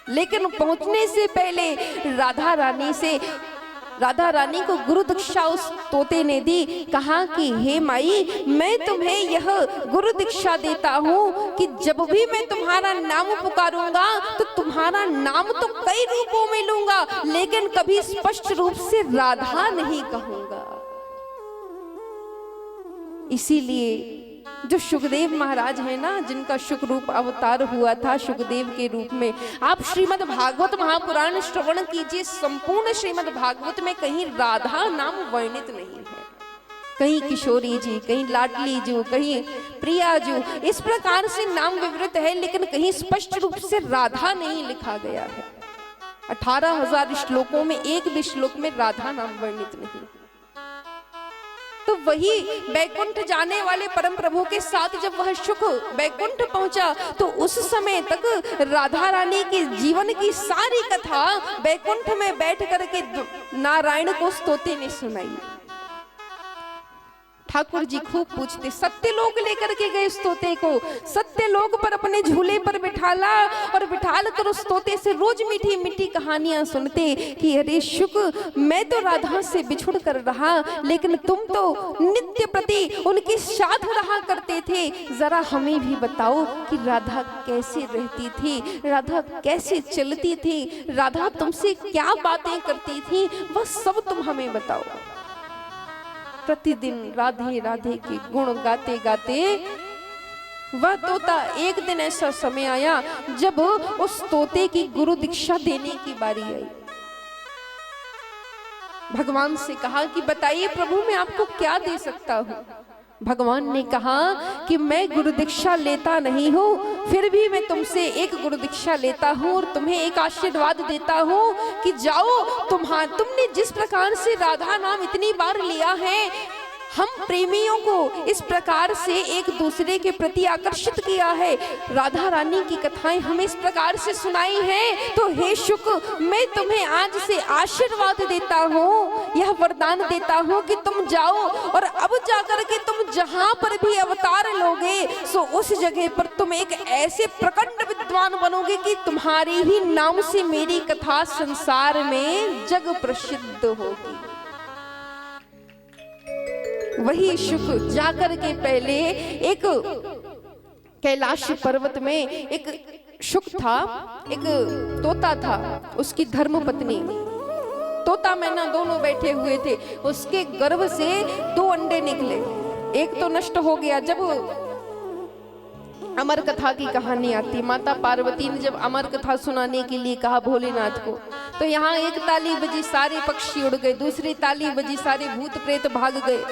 लेकिन पहुंचने से पहले राधा रानी को गुरु दीक्षा उस तोते ने दी। कहा कि हे माई, मैं तुम्हें यह गुरु दीक्षा देता हूँ कि जब भी मैं तुम्हारा नाम पुकारूंगा तो तुम्हारा नाम तो कई रूपों में लूंगा, लेकिन कभी स्पष्ट रूप से राधा नहीं कहूंगा। इसीलिए जो सुखदेव महाराज है ना, जिनका शुक रूप अवतार हुआ था सुखदेव के रूप में, आप श्रीमद् भागवत महापुराण श्रवण कीजिए। संपूर्ण श्रीमद् भागवत में कहीं राधा नाम वर्णित नहीं है। कहीं किशोरी जी, कहीं लाडली जी, कहीं प्रिया जी, इस प्रकार से नाम विवृत है, लेकिन कहीं स्पष्ट रूप से राधा नहीं लिखा गया है। 18,000 श्लोकों में एक भी श्लोक में राधा नाम वर्णित नहीं। तो वही बैकुंठ जाने वाले परम प्रभु के साथ जब वह शुक बैकुंठ पहुंचा, तो उस समय तक राधा रानी के जीवन की सारी कथा बैकुंठ में बैठ करके नारायण को उस तोते ने सुनाई। ठाकुर जी खूब पूछते, सत्यलोक लेकर के गए उस तोते को, सत्यलोक पर अपने झूले पर बिठाला, और बिठाल कर उस तोते से रोज मीठी मीठी कहानियां सुनते कि अरे शुक, मैं तो राधा से बिछुड़ कर रहा, लेकिन तुम तो नित्य प्रति उनके साथ रहा करते थे। जरा हमें भी बताओ कि राधा कैसे रहती थी, राधा कैसे चलती थी, राधा तुमसे क्या बातें करती थी, वह सब तुम हमें बताओ। प्रतिदिन राधे राधे के गुण गाते गाते वह तोता, एक दिन ऐसा समय आया जब उस तोते की गुरु दीक्षा देने की बारी आई। भगवान से कहा कि बताइए प्रभु, मैं आपको क्या दे सकता हूँ? भगवान ने कहा कि मैं गुरु दीक्षा लेता नहीं हूँ, फिर भी मैं तुमसे एक गुरु दीक्षा लेता हूँ और तुम्हें एक आशीर्वाद देता हूँ कि जाओ, तुमने जिस प्रकार से राधा नाम इतनी बार लिया है, हम प्रेमियों को इस प्रकार से एक दूसरे के प्रति आकर्षित किया है। राधा रानी की कथाएं हमें इस प्रकार से सुनाई हैं। तो हे शुक, मैं तुम्हें आज से आशीर्वाद देता हूँ, यह वरदान देता हूँ कि तुम जाओ और अब जाकर के तुम जहां पर भी अवतार लोगे सो उस जगह पर तुम एक ऐसे प्रकंड विद्वान बनोगे कि तुम्हारे ही नाम से मेरी कथा संसार में जग प्रसिद्ध होगी। वही शुक जाकर के पहले एक कैलाश पर्वत में एक शुक था, एक तोता था, उसकी धर्म पत्नी। तोता मैना दोनों बैठे हुए थे। उसके गर्भ से 2 अंडे निकले, एक तो नष्ट हो गया। जब अमर कथा की कहानी आती, माता पार्वती ने जब अमर कथा सुनाने के लिए कहा भोलेनाथ को, तो यहाँ एक ताली बजी, सारे पक्षी उड़ गए, दूसरी ताली बजी, सारे भूत प्रेत भाग गए।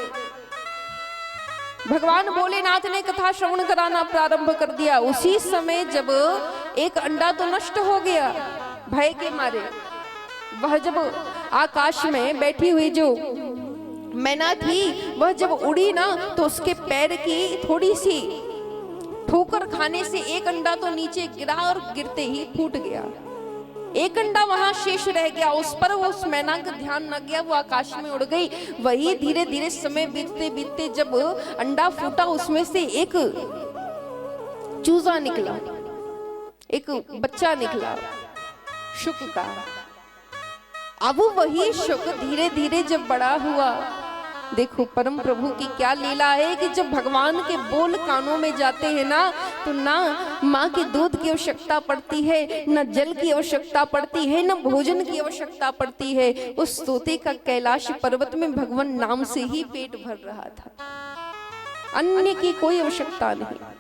भगवान भोलेनाथ ने कथा श्रवण कराना प्रारंभ कर दिया। उसी समय जब एक अंडा तो नष्ट हो गया भय के मारे, वह जब आकाश में बैठी हुई जो मैना थी वह जब उड़ी ना, तो उसके पैर की थोड़ी सी ठोकर खाने से एक अंडा तो नीचे गिरा और गिरते ही फूट गया। एक अंडा वहां शेष रह गया, उस पर वो उस मैना का ध्यान न गया, वो आकाश में उड़ गई। वही धीरे धीरे समय बीतते बीतते जब अंडा फूटा, उसमें से एक चूजा निकला, एक बच्चा निकला शुक का। अब वही शुक धीरे धीरे जब बड़ा हुआ, देखो परम प्रभु की क्या लीला है कि जब भगवान के बोल कानों में जाते हैं ना, तो ना माँ के दूध की आवश्यकता पड़ती है, न जल की आवश्यकता पड़ती है, न भोजन की आवश्यकता पड़ती है। उस तोते का कैलाश पर्वत में भगवान नाम से ही पेट भर रहा था, अन्य की कोई आवश्यकता नहीं।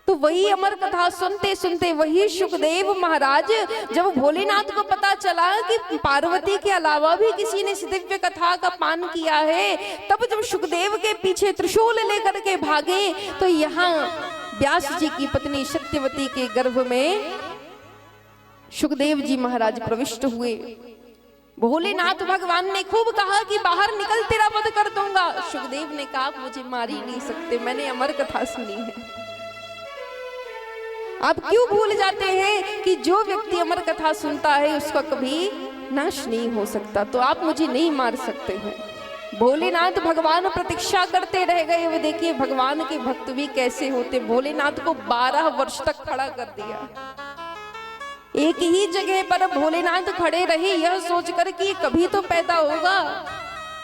तो वही अमर कथा सुनते सुनते वही सुखदेव महाराज, जब भोलेनाथ को पता चला कि पार्वती के अलावा भी किसी ने इस दिव्य कथा का पान किया है, तब जब सुखदेव के पीछे त्रिशूल लेकर के भागे, तो यहाँ व्यास जी की पत्नी सत्यवती के गर्भ में सुखदेव जी महाराज प्रविष्ट हुए। भोलेनाथ भगवान ने खूब कहा कि बाहर निकल, तेरा वध कर दूंगा। सुखदेव ने कहा मुझे मार ही नहीं सकते, मैंने अमर कथा सुनी है। आप क्यों भूल जाते हैं कि जो व्यक्ति अमर कथा सुनता है उसका कभी नाश नहीं हो सकता, तो आप मुझे नहीं मार सकते हैं। भोलेनाथ भगवान प्रतीक्षा करते रह गए। वे देखिए भगवान के भक्त भी कैसे होते। भोलेनाथ को 12 वर्ष तक खड़ा कर दिया, एक ही जगह पर भोलेनाथ खड़े रहे, यह सोचकर कि कभी तो पैदा होगा।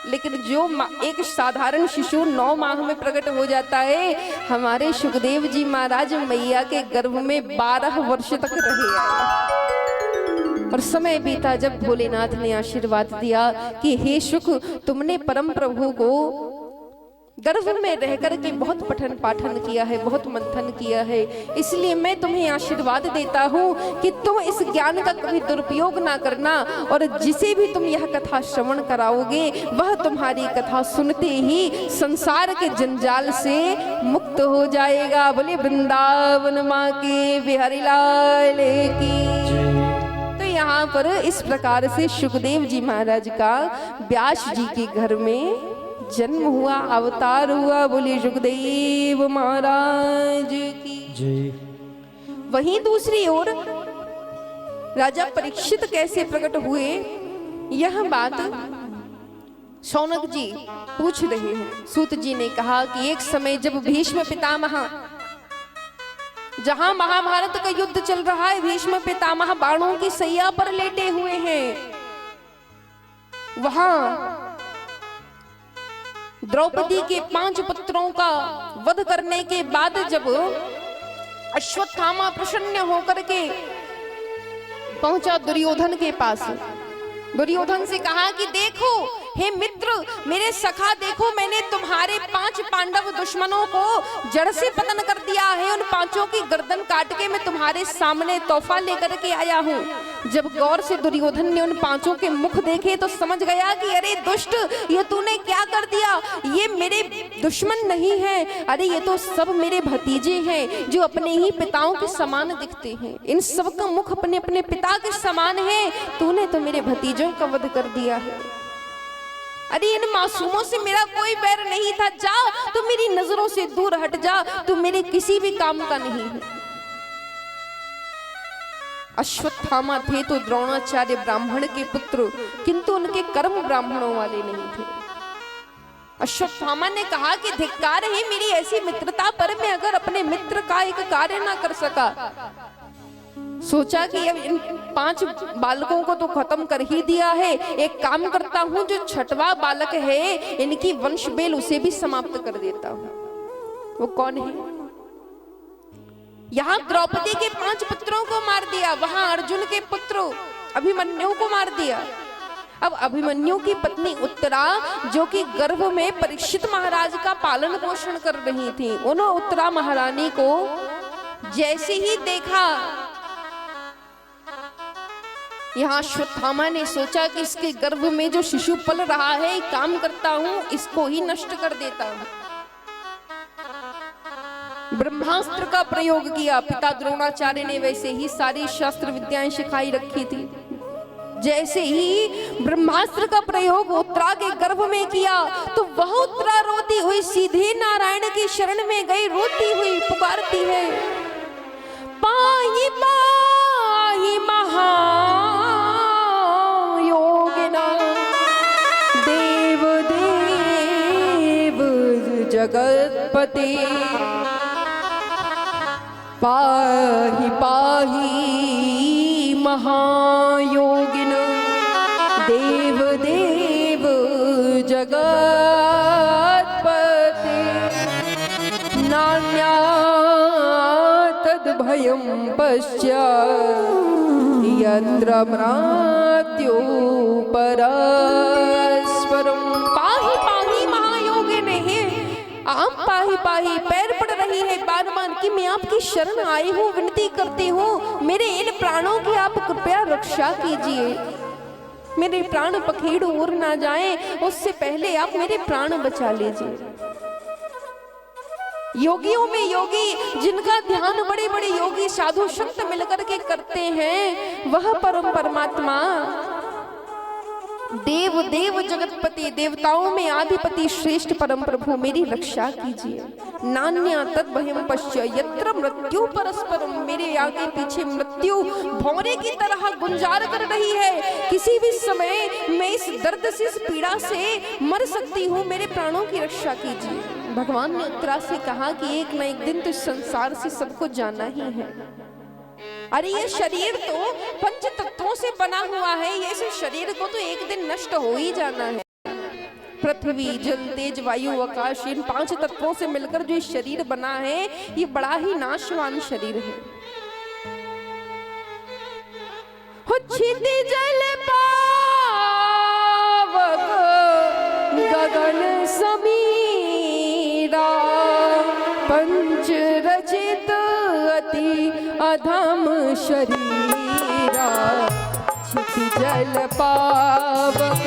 लेकिन जो एक साधारण शिशु 9 माह में प्रकट हो जाता है, हमारे सुखदेव जी महाराज मैया के गर्भ में 12 वर्ष तक रहे आए। और समय बीता, जब भोलेनाथ ने आशीर्वाद दिया कि हे शुक, तुमने परम प्रभु को गर्भ में रह कर के बहुत पठन पाठन किया है, बहुत मंथन किया है, इसलिए मैं तुम्हें आशीर्वाद देता हूँ कि तुम इस ज्ञान का कभी दुरुपयोग ना करना, और जिसे भी तुम यह कथा श्रवण कराओगे वह तुम्हारी कथा सुनते ही संसार के जंजाल से मुक्त हो जाएगा। बोले वृंदावन माँ के बिहारी लाल की। तो यहाँ पर इस प्रकार से सुखदेव जी महाराज का व्यास जी के घर में जन्म हुआ, अवतार हुआ। बोले सुखदेव महाराज की जय। वहीं दूसरी ओर राजा परीक्षित कैसे प्रकट हुए, यह बात शौनक जी पूछ रहे हैं। सूत जी ने कहा कि एक समय जब भीष्म पितामह, जहां महाभारत का युद्ध चल रहा है, भीष्म पितामह बाणों की सैया पर लेटे हुए हैं, वहां द्रौपदी के 5 पुत्रों का वध करने के बाद जब अश्वत्थामा प्रसन्न होकर के पहुंचा दुर्योधन के पास, दुर्योधन से कहा कि देखो हे मित्र, मेरे सखा, देखो मैंने तुम्हारे 5 पांडव दुश्मनों को जड़ से पतन कर दिया है, उन 5 की गर्दन काट के मैं तुम्हारे सामने तोहफा लेकर के आया हूँ। जब गौर से दुर्योधन ने उन 5 के मुख देखे तो समझ गया कि अरे दुष्ट, ये तूने क्या कर दिया, ये मेरे दुश्मन नहीं है, अरे ये तो सब मेरे भतीजे हैं जो अपने ही पिताओं के समान दिखते हैं, इन सब का मुख अपने अपने पिता के समान है, तूने तो मेरे भतीजों का वध कर दिया है। अरे इन मासूमों से मेरा कोई बैर नहीं था, जा तू मेरी नजरों से दूर हट जा, तू मेरे किसी भी काम का नहीं है। अश्वत्थामा थे तो द्रोणाचार्य ब्राह्मण के पुत्र, किंतु उनके कर्म ब्राह्मणों वाले नहीं थे। अश्वत्थामा ने कहा कि धिक्कार है मेरी ऐसी मित्रता पर, मैं अगर अपने मित्र का एक कार्य ना कर सका, सोचा कि अब इन 5 बालकों को तो खत्म कर ही दिया है, एक काम करता हूं जो छठवां बालक है इनकी वंश बेल उसे भी समाप्त कर देता हूं। वो कौन है? यहाँ द्रौपदी के 5 पुत्रों को मार दिया, वहां अर्जुन के पुत्र अभिमन्यु को मार दिया। अब अभिमन्यु की पत्नी उत्तरा जो कि गर्भ में परीक्षित महाराज का पालन पोषण कर रही थी, उन्होंने उत्तरा महारानी को जैसे ही देखा, यहाँ अश्वत्थामा ने सोचा कि इसके गर्भ में जो शिशु पल रहा है, एक काम करता हूं इसको ही नष्ट कर देता हूं। ब्रह्मास्त्र का प्रयोग किया। पिता द्रोणाचार्य ने वैसे ही सारी शास्त्र विद्याएं सिखाई रखी थी। जैसे ही ब्रह्मास्त्र का प्रयोग उत्तरा के गर्भ में किया तो वह उत्तरा रोती हुई सीधे नारायण की शरण में गई, रोती हुई पुकारती है, पाहि पाहि महायोगिना देव देव जगतपते, पाहि पाहि महायोगिन देव देव जगतपते, नान्यातद्भयं पश्चात् यत्र मृत्युपरस्परं। पाहि पाहि महायोगिन है, आप पाहि पाहि पैर पड़ रही है बार बार कि मैं आपकी शरण आई हूँ, विनती करती हूँ मेरे इन प्राणों की आप कृपया रक्षा कीजिए, मेरे प्राण पखेड़ उड़ ना जाएं, उससे पहले आप मेरे प्राण बचा लीजिए। योगियों में योगी, जिनका ध्यान बड़े बड़े योगी साधु संत मिलकर के करते हैं, वह परम परमात्मा देव देव जगतपति, देवताओं में आधिपति श्रेष्ठ परम प्रभु मेरी रक्षा कीजिए। नान्या तद्भयं पश्चात् यत्र मृत्यु परस्परम, मेरे आगे पीछे मृत्यु भौरे की तरह गुंजार कर रही है, किसी भी समय मैं इस दर्द से, इस पीड़ा से मर सकती हूँ, मेरे प्राणों की रक्षा कीजिए। भगवान ने उत्तरा से कहा कि एक न एक दिन तो इस संसार से सबको जाना ही है। अरे ये शरीर तो 5 तत्वों से बना हुआ है, ये इस शरीर को तो एक दिन नष्ट हो ही जाना है। पृथ्वी जल तेज वायु आकाश, इन 5 तत्वों से मिलकर जो शरीर बना है ये बड़ा ही नाशवान शरीर है। क्षितिज जल पावक गगन समीरा, पंच रचित अति अधम शरीरा, क्षितिज जल पावक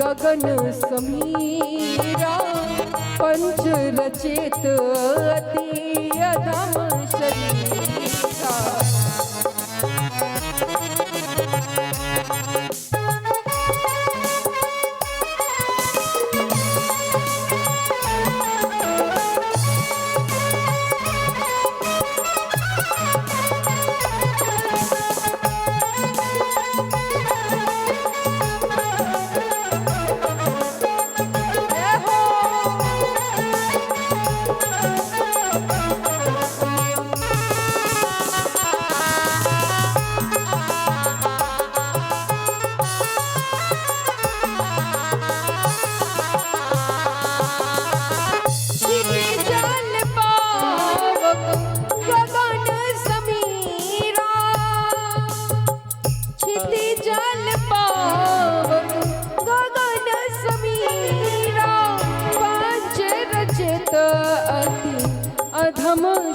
गगन समीरा, पंच रचित अति अधम शरीरा।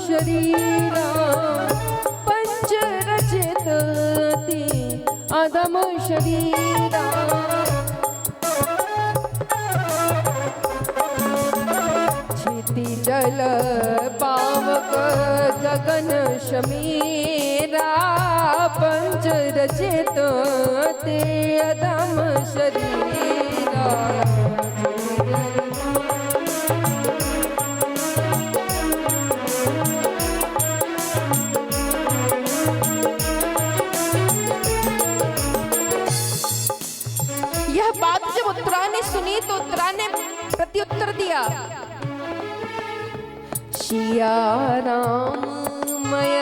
शरीरा, पंच रचित अति अधम शरीरा। क्षिति जल पावक गगन शमीरा, पंच रचित अति अधम शरीरा। उत्तर दिया, सिया राम मैं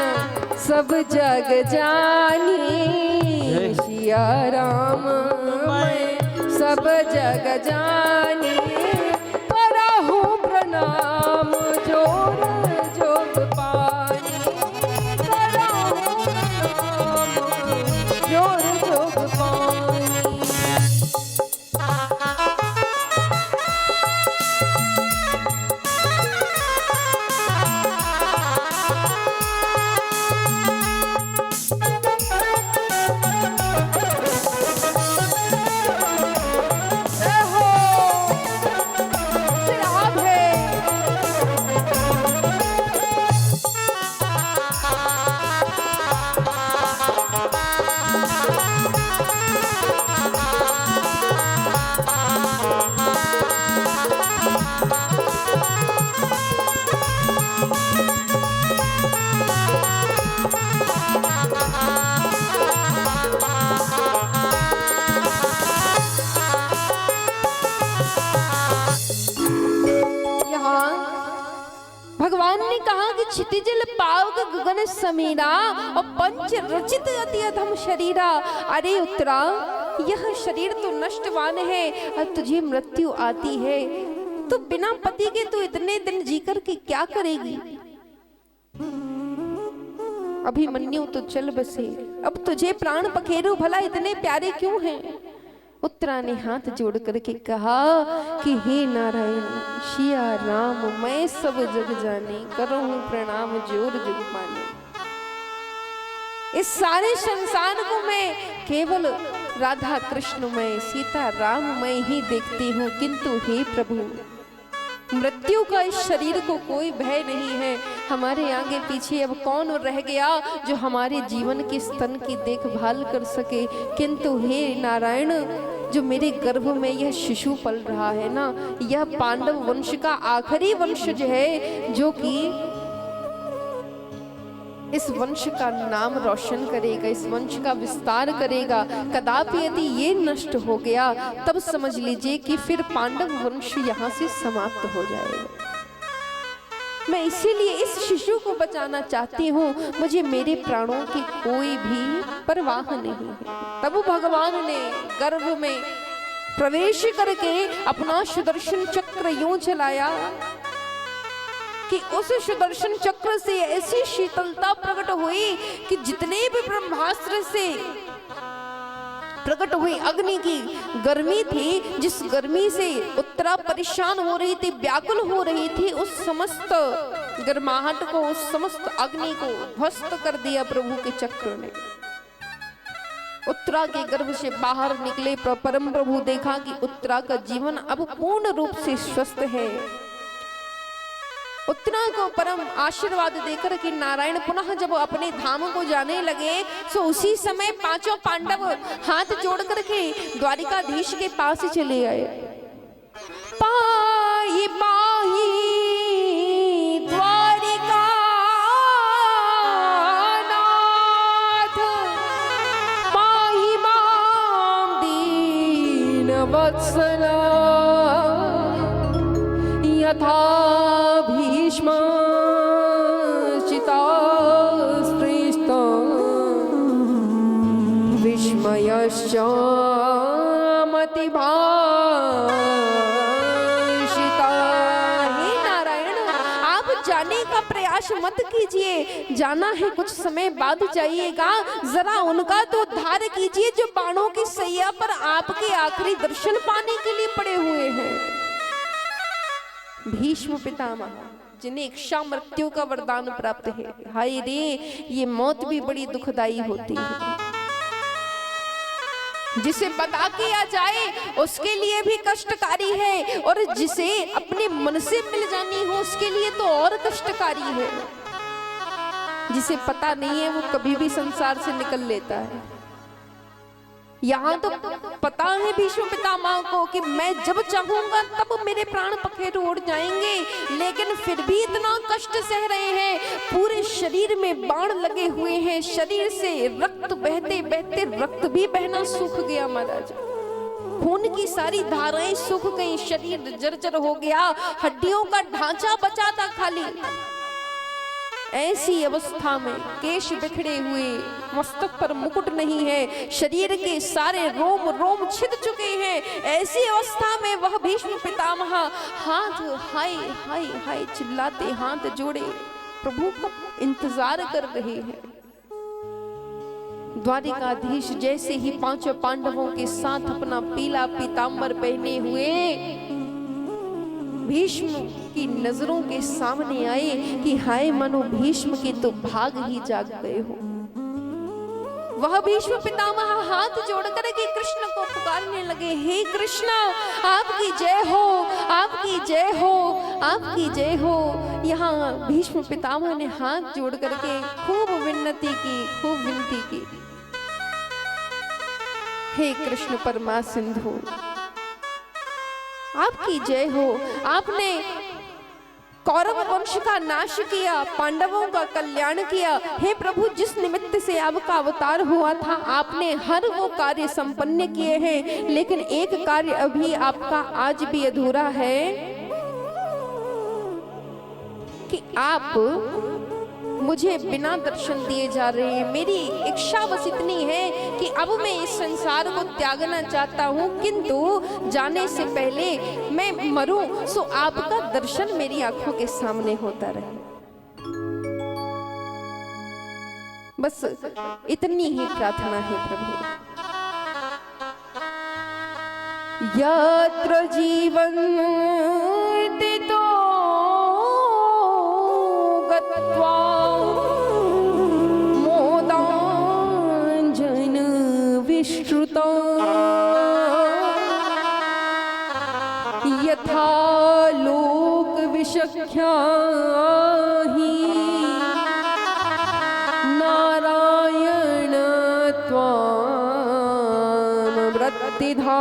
सब जग जानी, सिया राम मैं सब जग जानी, करहु प्रणाम जोर जोग पानी, करहु प्रणाम जोर जोग पानी। भगवान ने कहा कि क्षितिजल पावक गगन समीरा और पंच रचित अति अधम शरीरा। अरे उत्तरा, यह शरीर तो नष्टवान है और तुझे मृत्यु आती है, तो बिना पति के तू इतने दिन जीकर के क्या करेगी? अभिमन्यु तो चल बसे, अब तुझे प्राण पखेरु भला इतने प्यारे क्यों हैं? उत्तरा ने हाथ जोड़ करके कहा कि हे नारायण, सिया राम मैं सब जग जाने, करहूं प्रणाम जोर जग पाने। इस सारे संसार को मैं केवल राधा कृष्ण में, सीता राम में ही देखती हूँ, किंतु हे प्रभु, मृत्यु का इस शरीर को कोई भय नहीं है। हमारे आगे पीछे अब कौन रह गया जो हमारे जीवन के स्तन की देखभाल कर सके? किंतु हे नारायण, जो मेरे गर्भ में यह शिशु पल रहा है ना, यह पांडव वंश का आखिरी वंशज है, जो कि इस वंश का नाम रोशन करेगा, इस वंश का विस्तार करेगा। कदापि यदि ये नष्ट हो गया, तब समझ लीजिए कि फिर पांडव वंश यहाँ से समाप्त हो जाएगा। मैं इसीलिए इस शिशु को बचाना चाहती हूँ, मुझे मेरे प्राणों की कोई भी परवाह नहीं है। तब भगवान ने गर्भ में प्रवेश करके अपना सुदर्शन चक्र यूं चलाया कि उस सुदर्शन चक्र से ऐसी शीतलता प्रकट हुई कि जितने भी ब्रह्मास्त्र से प्रकट हुई अग्नि की गर्मी थी, जिस गर्मी से उत्तरा परेशान हो रही थी, व्याकुल हो रही थी, उस समस्त गर्माहट को, उस समस्त अग्नि को ध्वस्त कर दिया प्रभु के चक्र ने। उत्तरा के गर्भ से बाहर निकले परम प्रभु, देखा कि उत्तरा का जीवन अब पूर्ण रूप से स्वस्थ है। उत्तरा को परम आशीर्वाद देकर कि नारायण पुनः जब अपने धाम को जाने लगे, तो उसी समय पांचों पांडव हाथ जोड़ करके द्वारिकाधीश के पास चले आए। पाई पाई द्वारिका नाथ, पाई माम दीन वत्सला, यथा भीष्म चितास्त्रिस्तं विस्मयश्च मतिभाषिता। हे नारायण, आप जाने का प्रयास मत कीजिए, जाना है कुछ समय बाद जाइएगा। जरा उनका तो उद्धार कीजिए जो बाणों की सैया पर आपके आखिरी दर्शन पाने के लिए पड़े हुए हैं। भीष्म पितामह, जिन्हें इच्छा मृत्यु का वरदान प्राप्त है। हाय रे, ये मौत भी बड़ी दुखदाई होती है। जिसे बता किया जाए उसके लिए भी कष्टकारी है, और जिसे अपने मन से मिल जानी हो उसके लिए तो और कष्टकारी है। जिसे पता नहीं है वो कभी भी संसार से निकल लेता है। यहाँ तो पता है भीष्म पितामह को कि मैं जब चाहूंगा तब मेरे प्राण पखेरु उड़ जाएंगे, लेकिन फिर भी इतना कष्ट सह रहे हैं। पूरे शरीर में बाण लगे हुए हैं, शरीर से रक्त बहते बहते रक्त भी बहना सूख गया महाराज। खून की सारी धाराएं सूख गई, शरीर जर्जर हो गया, हड्डियों का ढांचा बचा था खाली। ऐसी अवस्था में केश बिखरे हुए, मस्तक पर मुकुट नहीं है, शरीर के सारे रोम रोम छिद चुके हैं। ऐसी अवस्था में वह भीष्म पितामह हाथ हाय हाय हाय चिल्लाते हाथ जोड़े प्रभु का इंतजार कर रहे हैं। द्वारिकाधीश जैसे ही पांचों पांडवों के साथ अपना पीला पीताम्बर पहने हुए भीष्म की नजरों के सामने आए कि हाय मनो भीष्म के तो भाग ही जाग गए हो। वह भीष्म पितामह हाथ जोड़कर के कृष्ण को पुकारने लगे, हे कृष्णा आपकी जय हो, आपकी जय हो, आपकी जय हो। यहाँ भीष्म पितामह ने हाथ जोड़ करके खूब विनती की, खूब विनती की, हे कृष्ण परमा सिंधु आपकी जय हो। आपने कौरव वंश का नाश किया, पांडवों का कल्याण किया। हे प्रभु जिस निमित्त से आपका अवतार हुआ था आपने हर वो कार्य संपन्न किए हैं, लेकिन एक कार्य अभी आपका आज भी अधूरा है कि आप मुझे बिना दर्शन दिए जा रहे हैं। मेरी इच्छा बस इतनी है कि अब मैं इस संसार को त्यागना चाहता हूँ, किंतु जाने से पहले मैं मरूं सो आपका दर्शन मेरी आंखों के सामने होता रहे। बस इतनी ही प्रार्थना है प्रभु। यत्र जीवन तो गत्वा विश्रुता यथा लोक विशख्या हि नारायण त्वां वृत्तिधा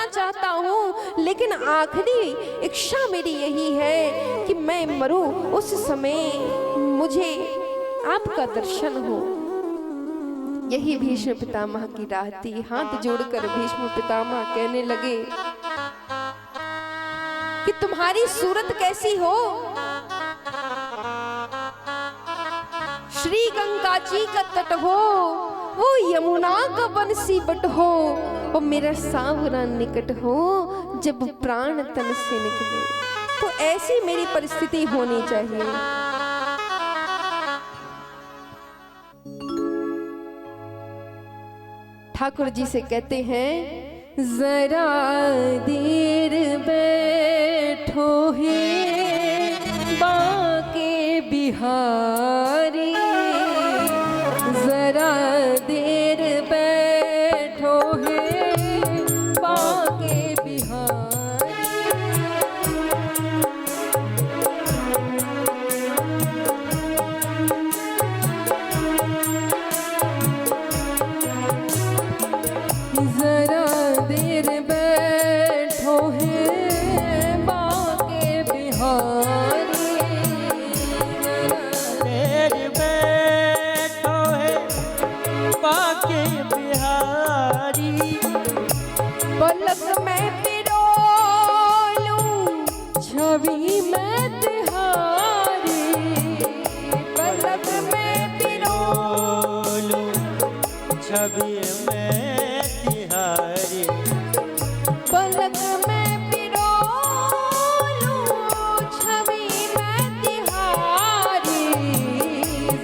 चाहता हूँ, लेकिन आखिरी इच्छा मेरी यही है कि मैं मरूं उस समय मुझे आपका दर्शन हो। यही भीष्म पितामह की राह थी। हाथ जोड़कर भीष्म पितामह कहने लगे कि तुम्हारी सूरत कैसी हो, श्री गंगा जी का तट हो, वो यमुना का बंसी बट हो, और मेरा सांवरा निकट हो जब प्राण तन से निकले। तो ऐसी मेरी परिस्थिति होनी चाहिए। ठाकुर जी से कहते हैं जरा देर बैठो है बाके बिहारी, जरा देर बैठो है बाके बिहारी। जरा देर बैठो है बाके बिहारी, देर बैठो है बाके बिहारी। पलक में पिरो लूं छवि में तिहारी, पलक में पिरो लूं छवि में तिहारी। पलक में पिरो लूं छवि में तिहारी।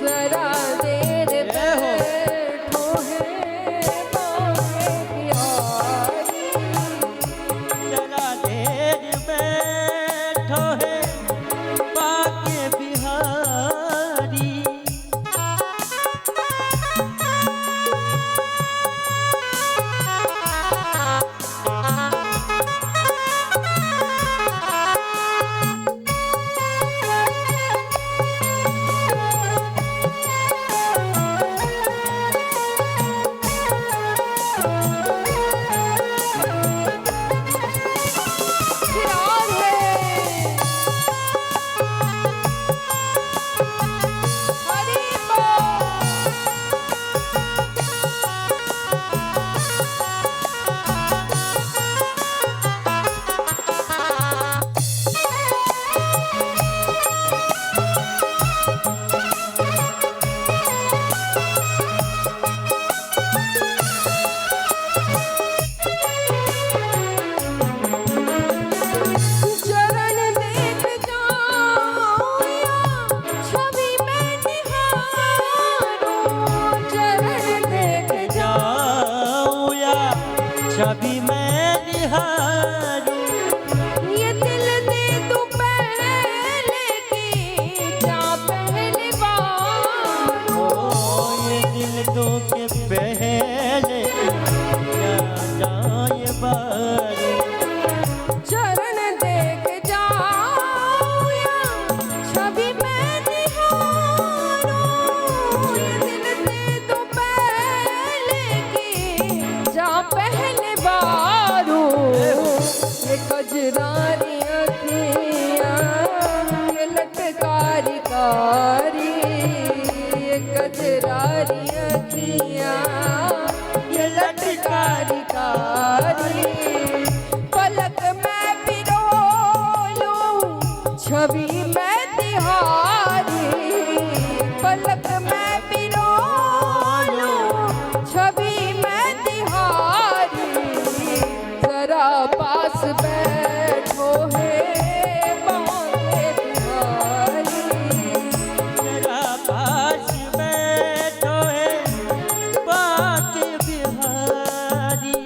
जरा देर बैठो है बाके बिहारी, जरा देर बैठो छवि मैं निहारूं। ये दिल दे तू पहले की जा पहले बार ओ ये दिल दो के पहले क्या जाए बारू। चरण देख जाऊं या छवि मैं निहारूं ये दिल दे तू पहले की जा पहले बारू ये कजरारी अखियां ये लटकारी कारी ये कजरारी अखियां ये लटकारी कारी पलक मैं पिरो लूं छवि मैं तिहारी पलक मैं पिरो लूं छवि मैं तिहारी जरा पास बैठो है बांके बिहारी जरा पास बैठो है बाके बिहारी।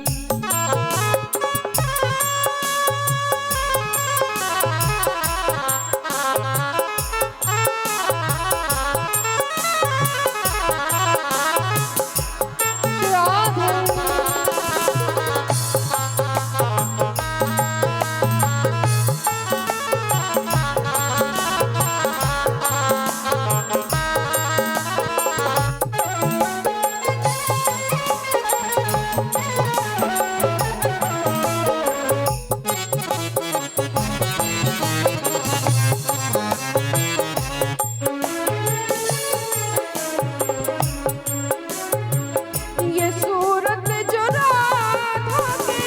ये सूरत जो राधा के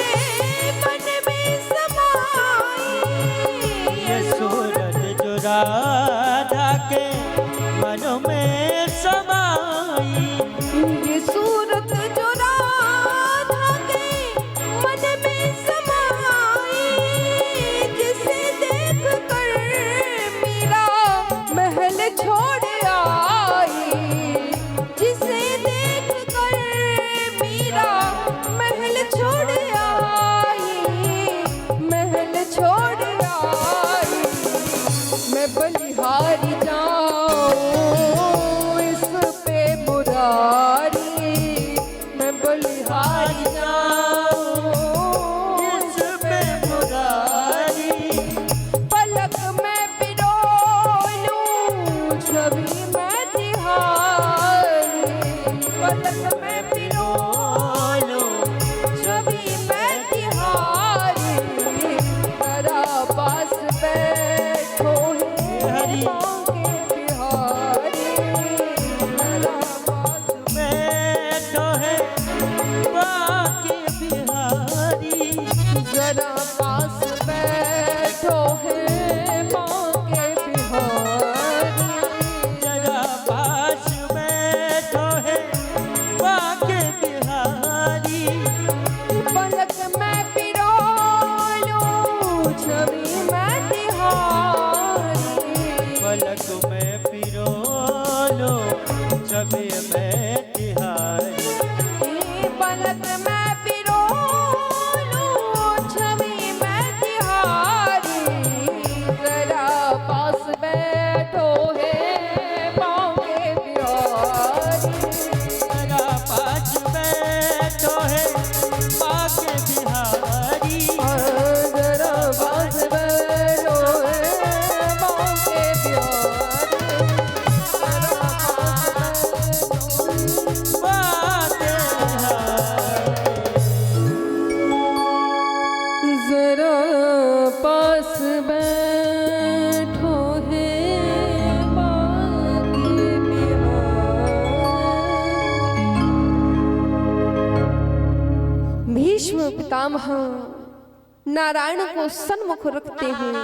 मन में समाई ये सूरत जो राधा के मन में समाई। ये सूरत जो राधा के मन में समाई जिसे देख कर मीरा महल छोड़ आई जिसे देख कर मीरा महल छोड़ आई महल छोड़ आई मैं बलिहारी जाऊं इस पे मुरारी मैं बलिहारी जाऊं इस पे मुरारी। पलक मैं पिरो लूं छवि मैं तिहारी पलक मैं पिरो लूं छवि मैं तिहारी जरा पास बैठो है हरी। बांके बिहारी जरा पास बैठो है बाके बिहारी। जरा पास बैठो है बांके बिहारी जरा पास बैठो है बाके बिहारी। पलक मैं पिरो लूं छवि मैं तिहारी पलक में पिरो लो छवि में तिहारी। पलक मैं पिरो लूं छवि मैं तिहारी जरा पास बैठो है बांके बिहारी जरा पास बैठो है बाके बिहारी। जरा पास बैठो है बांके बिहारी जरा पास बैठो बाके बिहारी। जरा पास बैठो है बांके बिहारी भीष्म पितामह नारायण को सन्मुख रखते हैं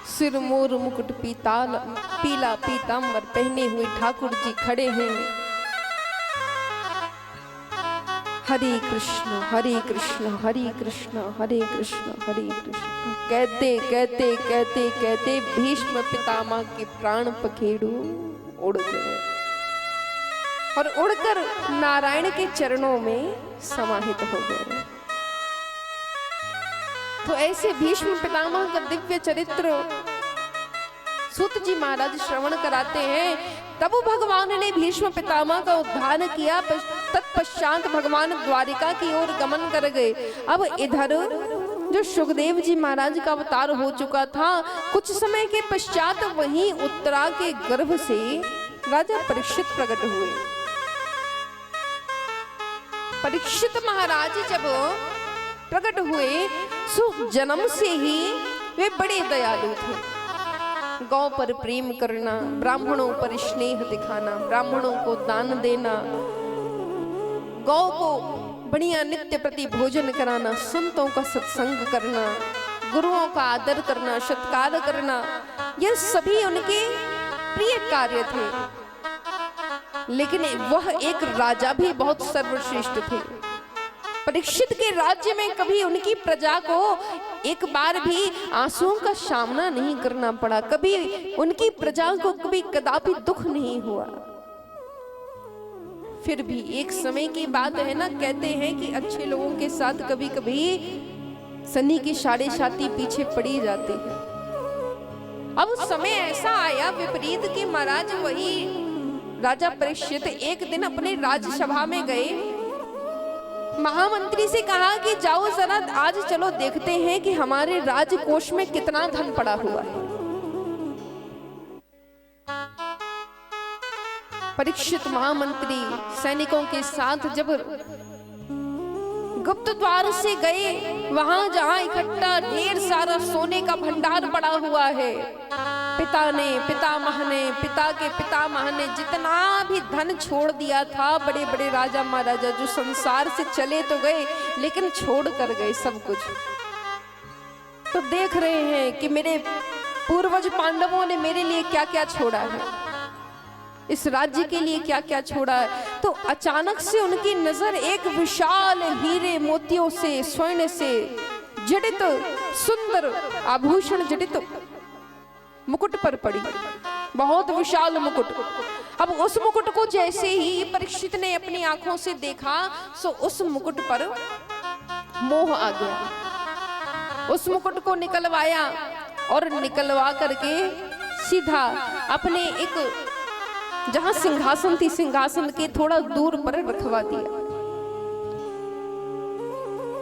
सिर मोर मुकुट पीला पीतांबर पहने हुए ठाकुर जी खड़े हैं। हरे कृष्ण हरे कृष्ण हरे कृष्ण हरे कृष्ण हरे कृष्ण कहते कहते कहते कहते भीष्म पितामह के प्राण पखेरु उड़ गए। और उड़कर नारायण के चरणों में समाहित हो गए। तो ऐसे भीष्म पितामह का दिव्य चरित्र सूत जी महाराज श्रवण कराते हैं। तब भगवान ने भीष्म पितामह का उद्धार किया। तत्पश्चात भगवान द्वारिका की ओर गमन कर गए। अब इधर जो सुखदेव जी महाराज का अवतार हो चुका था, कुछ समय के पश्चात वहीं उत्तरा के गर्भ से राजा परीक्षित प्रकट हुए। परीक्षित महाराज जब प्रकट हुए, सो जन्म से ही वे बड़े दयालु थे। गौ पर प्रेम करना, ब्राह्मणों पर स्नेह दिखाना, ब्राह्मणों को दान देना, गौ को बढ़िया नित्य प्रति भोजन कराना, संतों का सत्संग करना, गुरुओं का आदर करना, सत्कार करना, यह सभी उनके प्रिय कार्य थे। लेकिन वह एक राजा भी बहुत सर्वश्रेष्ठ थे। परीक्षित के राज्य में कभी उनकी प्रजा को एक बार भी आंसुओं का सामना नहीं करना पड़ा। कभी उनकी प्रजा को कभी कदापि दुख नहीं हुआ। फिर भी एक समय की बात है ना, कहते हैं कि अच्छे लोगों के साथ कभी कभी सनी की साढ़े साथी पीछे पड़ी जाते हैं। अब समय ऐसा आया विपरीत कि महाराज वही राजा परीक्षित एक दिन अपने राज्यसभा में गए। महामंत्री से कहा कि जाओ जरा आज चलो देखते हैं कि हमारे राजकोष में कितना धन पड़ा हुआ है। परीक्षित महामंत्री सैनिकों के साथ जब गुप्त द्वार से गए, वहां जहां इकट्ठा ढेर सारा सोने का भंडार पड़ा हुआ है, पितामह ने पिता के पितामह ने जितना भी धन छोड़ दिया था, बड़े बड़े राजा महाराजा जो संसार से चले तो गए लेकिन छोड़ कर गए सब कुछ। तो देख रहे हैं कि मेरे पूर्वज पांडवों ने मेरे लिए क्या क्या छोड़ा है, इस राज्य के लिए क्या क्या छोड़ा है। तो अचानक से उनकी नजर एक विशाल हीरे मोतियों से स्वर्ण से जड़ित सुंदर आभूषण जड़ित मुकुट पर पड़ी। बहुत विशाल मुकुट। अब उस मुकुट को जैसे ही परीक्षित ने अपनी आंखों से देखा, सो उस मुकुट पर मोह आ गया। उस मुकुट को निकलवाया और निकलवा करके सीधा अपने एक जहां सिंहासन थी, सिंहासन के थोड़ा दूर पर रखवा दिया।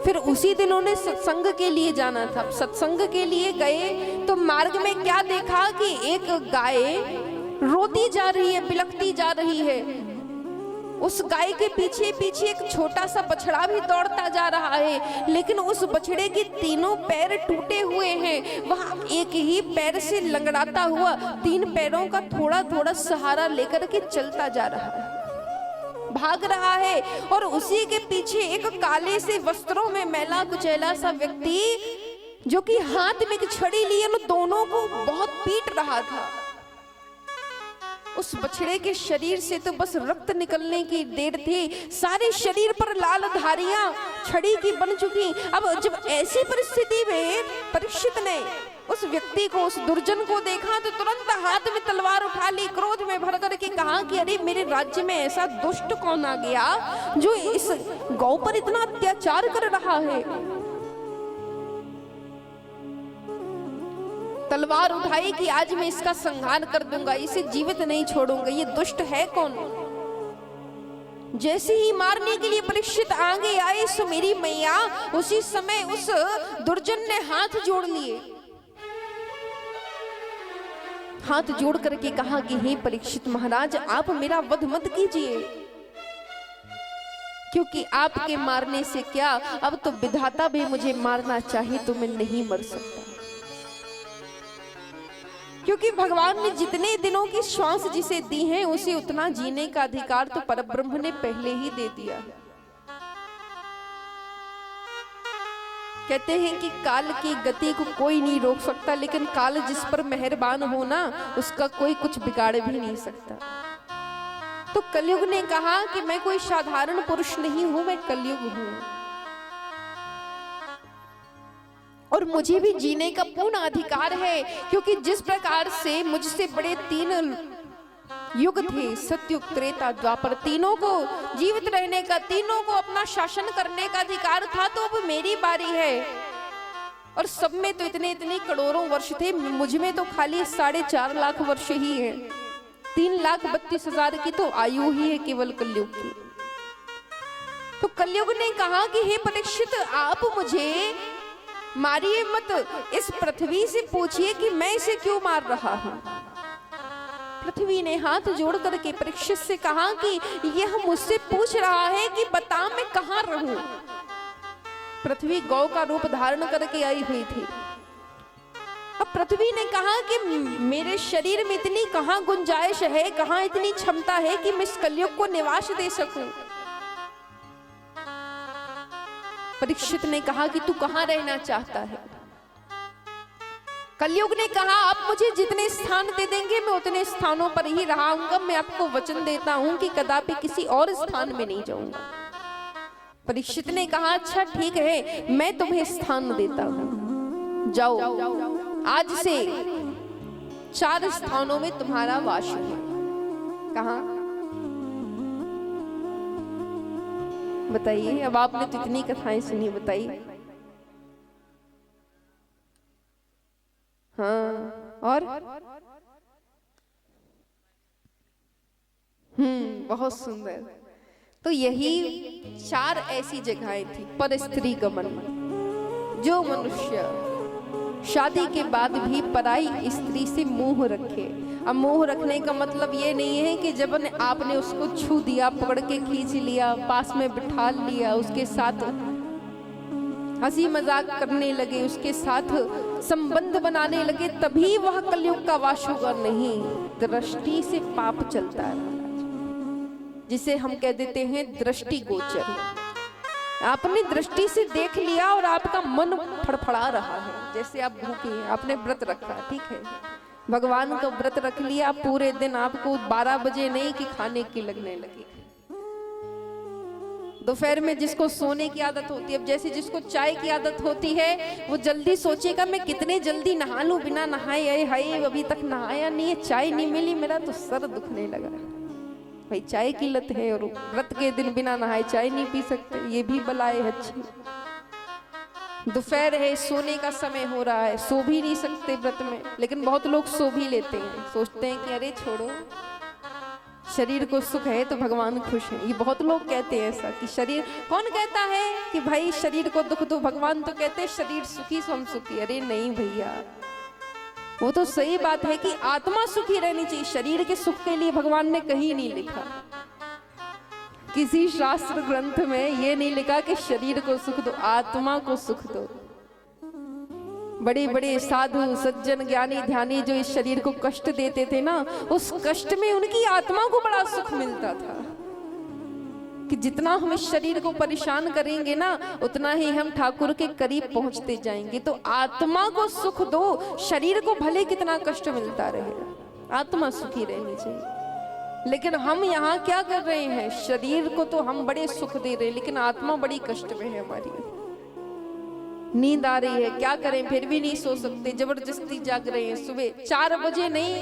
फिर उसी दिन उन्हें सत्संग के लिए जाना था। सत्संग के लिए गए तो मार्ग में क्या देखा कि एक गाय रोती जा रही है, बिलखती जा रही है। उस गाय के पीछे पीछे एक छोटा सा बछड़ा भी दौड़ता जा रहा है, लेकिन उस बछड़े के तीनों पैर टूटे हुए हैं। वह एक ही पैर से लंगड़ाता हुआ तीन पैरों का थोड़ा थोड़ा सहारा लेकर के चलता जा रहा है, भाग रहा है। और उसी के पीछे एक काले से वस्त्रों में मैला कुचैला सा व्यक्ति जो कि हाथ में एक छड़ी लिए उन दोनों को बहुत पीट रहा था। उस बछड़े के शरीर से तो बस रक्त निकलने की देर थी, सारे शरीर पर लाल धारियां छड़ी की बन चुकी। अब जब ऐसी परिस्थिति में परीक्षित ने उस व्यक्ति को, उस दुर्जन को देखा तो तुरंत हाथ में तलवार उठा ली, क्रोध में भर करके कहा कि अरे मेरे राज्य में ऐसा दुष्ट कौन आ गया जो इस गौ पर इतना अत्याचार कर रहा है। तलवार उठाई कि आज मैं इसका संहार कर दूंगा, इसे जीवित नहीं छोड़ूंगा, ये दुष्ट है कौन। जैसे ही मारने के लिए परीक्षित आगे आए, सो मेरी मैया उसी समय उस दुर्जन ने हाथ जोड़ लिए, हाथ जोड़ करके कहा कि हे परीक्षित महाराज, आप मेरा वध मत कीजिए, क्योंकि आपके मारने से क्या, अब तो विधाता भी मुझे मारना चाहे तो मैं नहीं मर सकता, क्योंकि भगवान ने जितने दिनों की श्वास जिसे दी है उसे उतना जीने का अधिकार तो परब्रह्म ने पहले ही दे दिया है। कहते हैं कि काल की गति को कोई नहीं रोक सकता, लेकिन काल जिस पर मेहरबान हो ना, उसका कोई कुछ बिगाड़ भी नहीं सकता। तो कलयुग ने कहा कि मैं कोई साधारण पुरुष नहीं हूं, मैं कलयुग हूं और मुझे भी जीने का पूर्ण अधिकार है, क्योंकि जिस प्रकार से मुझसे बड़े 3 युग थे, सतयुग, त्रेता, द्वापर, तीनों को जीवित रहने का, तीनों को अपना शासन करने का अधिकार था। तो अब मेरी बारी है। और सब में तो इतने इतने करोड़ों वर्ष थे, मुझ में तो खाली 4.5 लाख वर्ष ही है। 3,32,000 की तो आयु ही है केवल कलयुग की। तो कलयुग ने कहा कि हे परीक्षित, आप मुझे मारिए मत, इस पृथ्वी से पूछिए कि मैं इसे क्यों मार रहा हूं। पृथ्वी ने हाथ जोड़ करके परीक्षित से कहा कि यह मुझसे पूछ रहा है कि बता मैं कहां रहूं। पृथ्वी गौ का रूप धारण करके आई हुई थी। अब पृथ्वी ने कहा कि मेरे शरीर में इतनी कहां गुंजाइश है, कहां इतनी क्षमता है कि मैं इस कलयुग को निवास दे सकूं। परीक्षित ने कहा कि तू कहां रहना चाहता है। कलयुग ने कहा आप मुझे जितने स्थान दे देंगे मैं उतने स्थानों पर ही रहूंगा। मैं आपको वचन देता हूं कि कदापि किसी और स्थान में नहीं जाऊंगा। परीक्षित ने कहा अच्छा ठीक है, मैं तुम्हें स्थान देता हूं, जाओ, आज से 4 स्थानों में तुम्हारा वास है। कहां बताइए। अब आपने तो इतनी कथाएं सुनी, बताइए। हाँ, और बहुत सुंदर। तो यही 4 ऐसी जगहें थी। पर स्त्री गमन, जो मनुष्य शादी के बाद भी पराई स्त्री से मोह रखे। अब मोह रखने का मतलब ये नहीं है कि जब आपने उसको छू दिया, पकड़ के खींच लिया, पास में बिठा लिया, उसके साथ हंसी मजाक करने लगे, उसके साथ संबंध बनाने लगे, तभी वह कलयुग का वास होगा। नहीं, दृष्टि से पाप चलता है, जिसे हम कह देते हैं दृष्टि गोचर। आपने दृष्टि से देख लिया और आपका मन फड़फड़ा रहा है। जैसे आप भूखे हैं, आपने व्रत रखा, ठीक है, भगवान का व्रत रख लिया, पूरे दिन आपको 12 बजे नहीं कि खाने की लगने लगी। दोपहर में जिसको सोने की आदत होती है, अब जैसे जिसको चाय की आदत होती है, वो जल्दी सोचेगा मैं कितने जल्दी नहा लूं, बिना नहाए हाय अभी तक नहाया नहीं है, चाय नहीं मिली, मेरा तो सर दुखने लगा। भाई चाय की लत है और व्रत के दिन बिना नहाए चाय नहीं पी सकते, ये भी बलाए अच्छी। दोपहर है, सोने का समय हो रहा है, सो भी नहीं सकते व्रत में, लेकिन बहुत लोग सो भी लेते हैं, सोचते हैं कि अरे छोड़ो, शरीर को सुख है तो भगवान खुश है। ये बहुत लोग कहते हैं ऐसा कि शरीर, कौन कहता है कि भाई शरीर को दुख दो, भगवान तो कहते हैं शरीर सुखी सो हम सुखी। अरे नहीं भैया, वो तो सही बात है कि आत्मा सुखी रहनी चाहिए, शरीर के सुख के लिए भगवान ने कहीं नहीं लिखा। किसी शास्त्र ग्रंथ में ये नहीं लिखा कि शरीर को सुख दो, आत्मा को सुख दो। बड़े बड़े साधु सज्जन ज्ञानी ध्यानी जो इस शरीर को कष्ट देते थे ना, उस कष्ट में उनकी आत्मा को बड़ा सुख मिलता था कि जितना हम इस शरीर को परेशान करेंगे ना, उतना ही हम ठाकुर के करीब पहुंचते जाएंगे। तो आत्मा को सुख दो, शरीर को भले कितना कष्ट मिलता रहेगा, आत्मा सुखी रहनी चाहिए। लेकिन हम यहाँ क्या कर रहे हैं, शरीर को तो हम बड़े सुख दे रहे हैं, लेकिन आत्मा बड़ी कष्ट में है हमारी। नींद आ रही है, क्या करें, फिर भी नहीं सो सकते, जबरदस्ती जाग रहे हैं। सुबह 4 बजे नहीं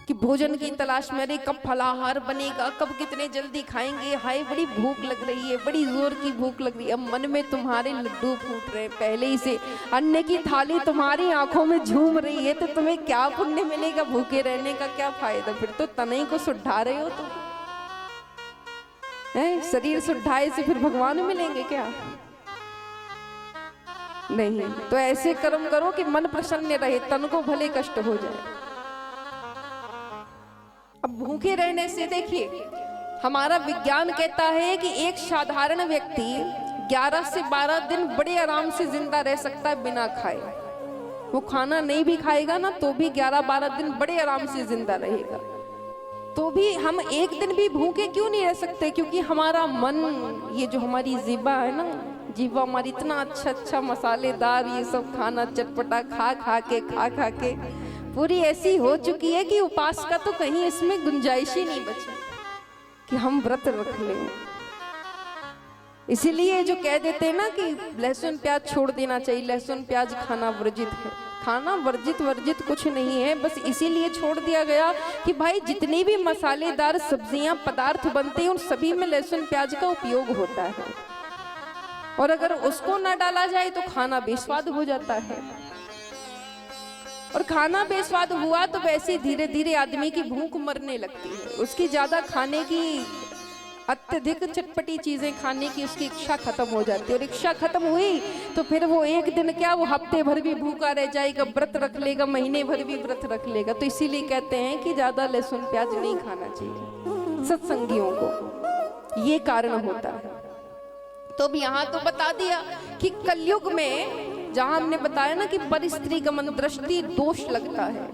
कि भोजन की तलाश में, अरे कब फलाहार बनेगा, कब कितने जल्दी खाएंगे, हाय बड़ी भूख लग रही है, बड़ी जोर की भूख लग रही है। अब मन में तुम्हारे लड्डू फूट रहे हैं, पहले ही से अन्न की थाली तुम्हारी आंखों में झूम रही है, तो तुम्हें क्या पुण्य मिलेगा, भूखे रहने का क्या फायदा। फिर तो तने को सुढ़ा रहे हो तुम, शरीर सुढ़ाए से फिर भगवान मिलेंगे क्या? नहीं। तो ऐसे कर्म करो कि मन प्रसन्न रहे, तन को भले कष्ट हो जाए। अब भूखे रहने से देखिए, हमारा विज्ञान कहता है कि एक साधारण व्यक्ति 11 से 12 दिन बड़े आराम से जिंदा रह सकता है बिना खाए। वो खाना नहीं भी खाएगा ना तो भी 11-12 दिन बड़े आराम से जिंदा रहेगा। तो भी हम एक दिन भी भूखे क्यों नहीं रह सकते? क्योंकि हमारा मन, ये जो हमारी जीवा है ना, जीवा हमारी इतना अच्छा मसालेदार ये सब खाना चटपटा खा खा के पूरी ऐसी हो चुकी है कि उपास का तो कहीं इसमें गुंजाइश ही नहीं बची कि हम व्रत रख लें। इसीलिए जो कह देते हैं ना कि लहसुन प्याज छोड़ देना चाहिए, लहसुन प्याज खाना वर्जित है, खाना वर्जित वर्जित कुछ नहीं है, बस इसीलिए छोड़ दिया गया कि भाई जितनी भी मसालेदार सब्जियां पदार्थ बनते हैं उन सभी में लहसुन प्याज का उपयोग होता है, और अगर उसको ना डाला जाए तो खाना बेस्वाद हो जाता है, और खाना बेस्वाद हुआ तो वैसे धीरे धीरे आदमी की भूख मरने लगती है, उसकी ज्यादा खाने की, अत्यधिक चटपटी चीजें खाने की उसकी इच्छा खत्म हो जाती है, और इच्छा खत्म हुई तो फिर वो एक दिन क्या, वो हफ्ते भर भी भूखा रह जाएगा, व्रत रख लेगा, महीने भर भी व्रत रख लेगा। तो इसीलिए कहते हैं कि ज्यादा लहसुन प्याज नहीं खाना चाहिए सत्संगियों को, ये कारण होता है। तो अब यहाँ तो बता दिया कि कलयुग में, जहां हमने बताया ना कि पर स्त्री गमन दृष्टि दोष लगता है,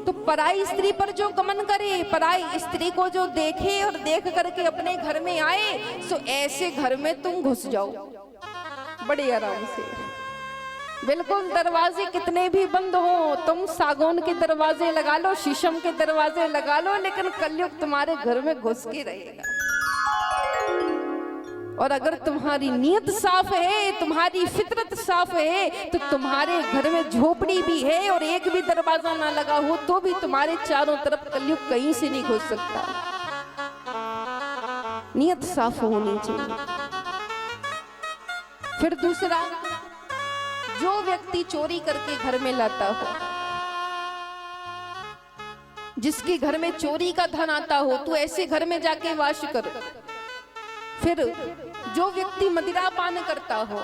तो पराई स्त्री पर जो गमन करे, पराई स्त्री को जो देखे और देख करके अपने घर में आए, सो ऐसे घर में तुम घुस जाओ बड़े आराम से, बिल्कुल दरवाजे कितने भी बंद हो, तुम सागौन के दरवाजे लगा लो, शीशम के दरवाजे लगा लो, लेकिन कलयुग तुम्हारे घर में घुस के रहेगा। और अगर तुम्हारी नीयत साफ है, तुम्हारी फितरत साफ है, तो तुम्हारे घर में झोपड़ी भी है और एक भी दरवाजा ना लगा हो तो भी तुम्हारे चारों तरफ कलयुग कहीं से नहीं घुस सकता। नीयत साफ होनी चाहिए। फिर दूसरा, जो व्यक्ति चोरी करके घर में लाता हो, जिसके घर में चोरी का धन आता हो, तो ऐसे घर में जाके वास कर। फिर जो व्यक्ति मदिरा पान करता हो,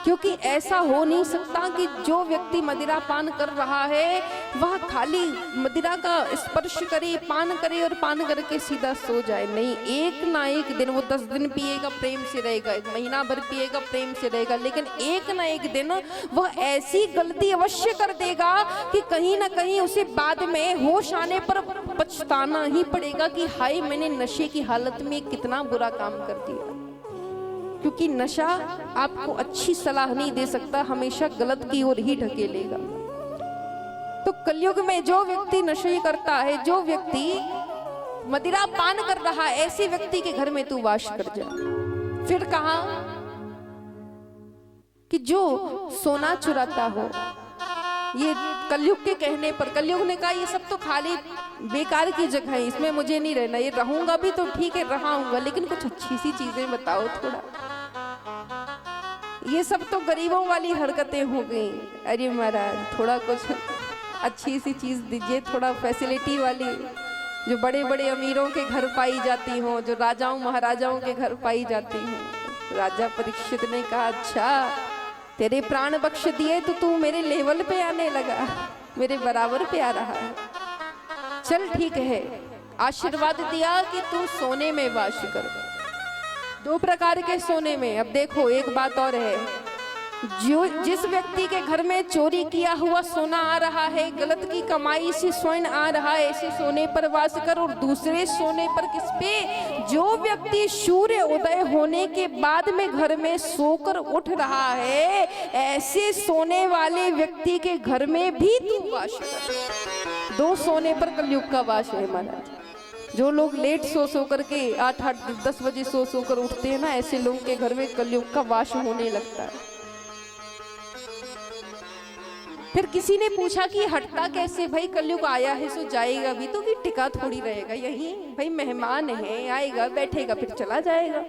क्योंकि ऐसा हो नहीं सकता कि जो व्यक्ति मदिरा पान कर रहा है वह खाली मदिरा का स्पर्श करे, पान करे और पान करके सीधा सो जाए। नहीं, एक ना एक दिन वो 10 दिन पिएगा, प्रेम से रहेगा, 1 महीना भर पिएगा, प्रेम से रहेगा, लेकिन एक ना एक दिन वह ऐसी गलती अवश्य कर देगा कि कहीं ना कहीं उसे बाद में होश आने पर पछताना ही पड़ेगा कि हाय, मैंने नशे की हालत में कितना बुरा काम कर दिया। क्योंकि नशा आपको अच्छी सलाह नहीं दे सकता, हमेशा गलत की ओर ही ढकेलेगा। तो कलयुग में जो व्यक्ति नशे करता है, जो व्यक्ति मदिरा पान कर रहा है, ऐसे व्यक्ति के घर में तू वास कर जा। फिर कहा कि जो सोना चुराता हो, ये कलयुग के कहने पर, कलयुग ने कहा ये सब तो खाली बेकार की जगह है, इसमें मुझे नहीं रहना, ये रहूंगा भी तो ठीक है, रहाऊंगा, लेकिन कुछ अच्छी सी चीजें बताओ थोड़ा। ये सब तो गरीबों वाली हरकतें हो गई। अरे महाराज, थोड़ा कुछ अच्छी सी चीज दीजिए, थोड़ा फैसिलिटी वाली, जो बड़े बड़े अमीरों के घर पाई जाती हो, जो राजाओं महाराजाओं के घर पाई जाती हो। राजा परीक्षित ने कहा, अच्छा तेरे प्राण बख्श दिए तो तू मेरे लेवल पे आने लगा, मेरे बराबर पे आ रहा है, चल ठीक है। आशीर्वाद दिया कि तू सोने में वास कर। 2 प्रकार के सोने में। अब देखो एक बात और है, जो जिस व्यक्ति के घर में चोरी किया हुआ सोना आ रहा है, गलत की कमाई से स्वर्ण आ रहा है, ऐसे सोने पर वास कर। और दूसरे सोने पर किस पे? जो व्यक्ति सूर्य उदय होने के बाद में घर में सोकर उठ रहा है, ऐसे सोने वाले व्यक्ति के घर में भी तू वास कर। 2 सोने पर कलयुग का वास है महाराज। जो लोग लेट सो करके 8-10 बजे सो कर उठते हैं ना, ऐसे लोगों के घर में कलयुग का वास होने लगता है। फिर किसी ने पूछा कि हटता कैसे? भाई कलयुग आया है सो जाएगा भी तो, कि टिका थोड़ी रहेगा यही, भाई मेहमान है, आएगा बैठेगा फिर चला जाएगा।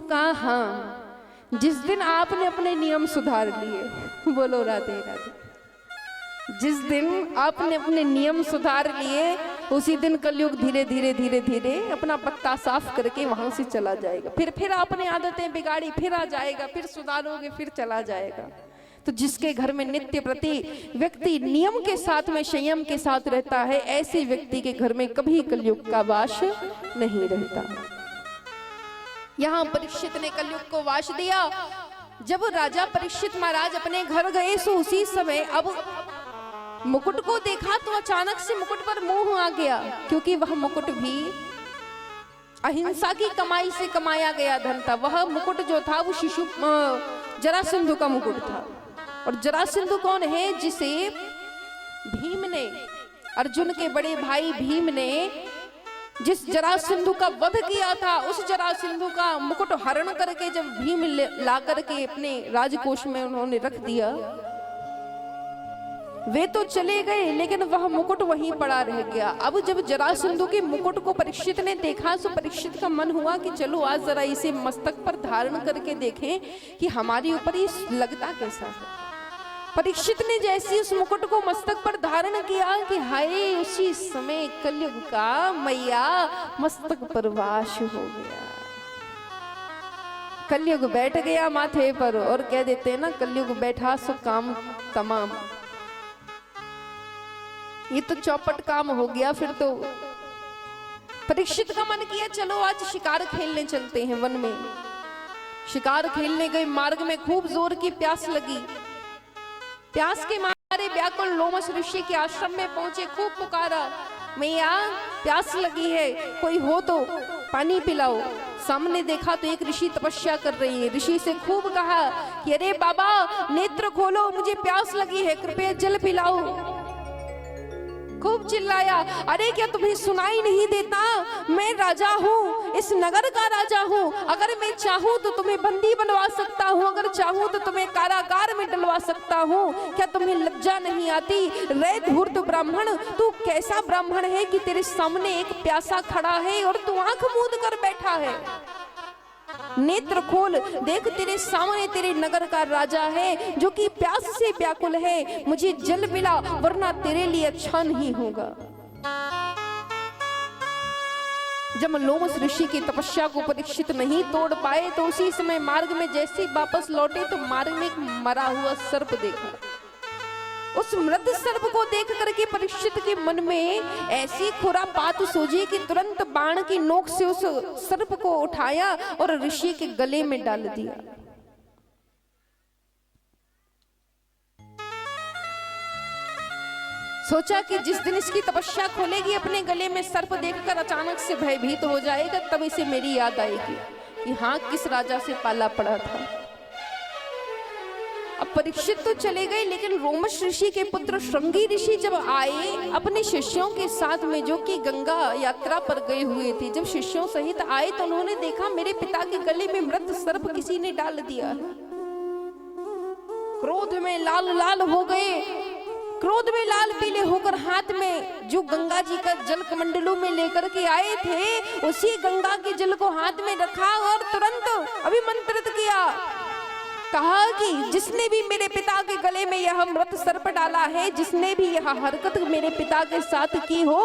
कहा हाँ, जिस दिन आपने अपने नियम सुधार लिए, बोलो राधे राधे, जिस दिन आपने अपने नियम सुधार लिए उसी दिन कलयुग धीरे धीरे धीरे धीरे अपना पत्ता साफ करके वहां से चला जाएगा। फिर आपने आदतें बिगाड़ी, फिर आ जाएगा, फिर सुधारोगे, फिर चला जाएगा। तो जिसके घर में नित्य प्रति व्यक्ति नियम के साथ में, संयम के साथ रहता है, ऐसे व्यक्ति के घर में कभी कलयुग का वास नहीं रहता। यहाँ परीक्षित ने कलयुग को वास दिया। जब राजा परीक्षित महाराज अपने घर गए सो उसी समय अब मुकुट को देखा तो अचानक से मुकुट पर मोह आ गया, क्योंकि वह मुकुट भी अहिंसा की कमाई से कमाया गया धन था। वह मुकुट जो था वो शिशु जरासंधु का मुकुट था। और जरासंधु कौन है? जिसे भीम ने, अर्जुन के बड़े भाई भीम ने जिस जरासंधु का वध किया था, उस जरासंधु का मुकुट हरण करके जब भीम ला करके अपने राजकोष में उन्होंने रख दिया, वे तो चले गए लेकिन वह मुकुट वहीं पड़ा रह गया। अब जब जरासंधु के मुकुट को परीक्षित ने देखा तो परीक्षित का मन हुआ कि चलो आज जरा इसे मस्तक पर धारण करके देखें कि हमारे ऊपर ये लगता कैसा है। परीक्षित ने जैसे उस मुकुट को मस्तक पर धारण किया कि हाय, उसी समय कलयुग का मैया मस्तक पर वास हो गया। कलयुग बैठ गया माथे पर, और कह देते हैं ना, कलयुग बैठा सो काम तमाम। ये तो चौपट काम हो गया। फिर तो परीक्षित का मन किया चलो आज शिकार खेलने चलते हैं वन में। शिकार खेलने गए, मार्ग में खूब जोर की प्यास लगी। प्यास के मारे व्याकुल लोमश ऋषि के आश्रम में पहुंचे, खूब पुकारा, मैया प्यास लगी है, कोई हो तो पानी पिलाओ। सामने देखा तो एक ऋषि तपस्या कर रही है। ऋषि से खूब कहा कि अरे बाबा नेत्र खोलो, मुझे प्यास लगी है, कृपया जल पिलाओ। खूब चिल्लाया, अरे क्या तुम्हें सुनाई नहीं देता, मैं राजा हूँ, इस नगर का राजा हूँ। अगर मैं चाहूँ तो तुम्हें बंदी बनवा सकता हूँ, अगर चाहूँ तो तुम्हें कारागार में डलवा सकता हूँ। क्या तुम्हें लज्जा नहीं आती? रे धूर्त ब्राह्मण, तू कैसा ब्राह्मण है कि तेरे सामने एक प्यासा खड़ा है और तू आंख मूंद कर बैठा है। नेत्र खोल, देख तेरे सामने तेरे नगर का राजा है जो कि प्यास से व्याकुल है। मुझे जल पिला वरना तेरे लिए अच्छा नहीं होगा। जब लोमश ऋषि की तपस्या को परीक्षित नहीं तोड़ पाए तो उसी समय मार्ग में जैसे वापस लौटे तो मार्ग में एक मरा हुआ सर्प देखा। उस मृत सर्प को देख करके परीक्षित के मन में ऐसी खुरापात सूझी कि तुरंत बाण की नोक से उस सर्प को उठाया और ऋषि के गले में डाल दिया। सोचा कि जिस दिन इसकी तपस्या खोलेगी अपने गले में सर्प देखकर अचानक से भयभीत हो जाएगा, तब इसे मेरी याद आएगी कि हाँ किस राजा से पाला पड़ा था। अब परीक्षित तो चले गए लेकिन रोमश ऋषि के पुत्र श्रृंगी ऋषि जब आए अपने शिष्यों के साथ में, जो कि गंगा यात्रा पर गए हुए थे, जब शिष्यों सहित आए तो उन्होंने देखा मेरे पिता के गले में मृत सर्प किसी ने डाल दिया। क्रोध में लाल लाल हो गए, क्रोध में लाल पीले होकर हाथ में जो गंगा जी का जल कमंडलों में लेकर के आए थे उसी गंगा के जल को हाथ में रखा और तुरंत अभिमंत्रित किया। कहा कि जिसने भी मेरे पिता के गले में यह मृत सर्प डाला है, जिसने भी यह हरकत मेरे पिता के साथ की हो,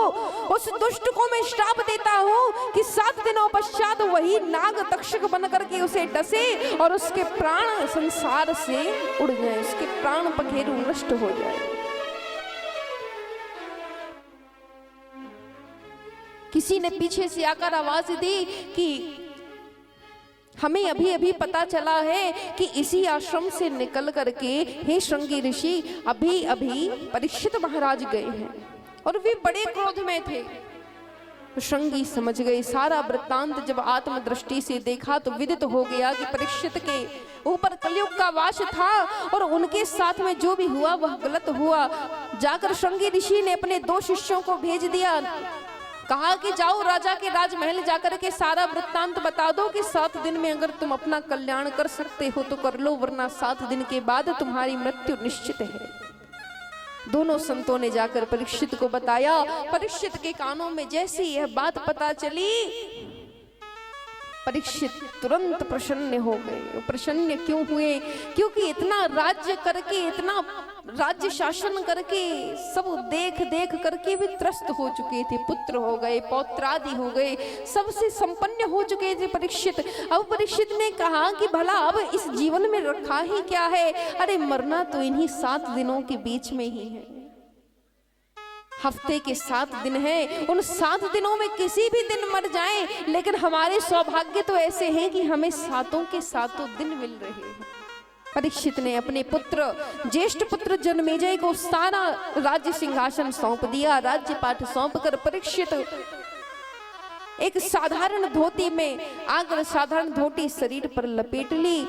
उस दुष्ट को मैं श्राप देता हूँ कि 7 दिनों पश्चात वही नाग तक्षक बन करके उसे डसे और उसके प्राण संसार से उड़ जाए, उसके प्राण पखेरु नष्ट हो जाए। किसी ने पीछे से आकर आवाज दी कि हमें अभी अभी पता चला है कि इसी आश्रम से निकल करके हे श्रृंगी ऋषि अभी अभी परीक्षित महाराज गए हैं और वे बड़े क्रोध में थे। तो श्रृंगी समझ गए सारा वृत्तांत। जब आत्मदृष्टि से देखा तो विदित हो गया कि परीक्षित के ऊपर कलयुग का वास था और उनके साथ में जो भी हुआ वह गलत हुआ। जाकर श्रृंगी ऋषि ने अपने 2 शिष्यों को भेज दिया, कहा कि जाओ राजा के राजमहल जाकर के सारा वृत्तांत बता दो कि 7 दिन में अगर तुम अपना कल्याण कर सकते हो तो कर लो, वरना 7 दिन के बाद तुम्हारी मृत्यु निश्चित है। दोनों संतों ने जाकर परीक्षित को बताया। परीक्षित के कानों में जैसे यह बात पता चली, परीक्षित तुरंत प्रसन्न हो गए। प्रसन्न क्यों हुए? क्योंकि इतना राज्य करके, इतना राज्य शासन करके, सब देख देख करके वे त्रस्त हो चुके थे। पुत्र हो गए, पौत्रादि हो गए, सबसे संपन्न हो चुके थे परीक्षित। अब परीक्षित ने कहा कि भला अब इस जीवन में रखा ही क्या है? अरे मरना तो इन्हीं 7 दिनों के बीच में ही है। हफ्ते के 7 दिन हैं, उन 7 दिनों में किसी भी दिन मर जाएं, लेकिन हमारे सौभाग्य तो ऐसे हैं कि हमें 7 के 7 दिन मिल रहे हैं। परीक्षित ने अपने पुत्र, ज्येष्ठ पुत्र जन्मेजय को सारा राज्य सिंहासन सौंप दिया। राज्य पाठ सौंप कर परीक्षित एक साधारण धोती में आकर साधारण धोती शरीर पर लपेट ली,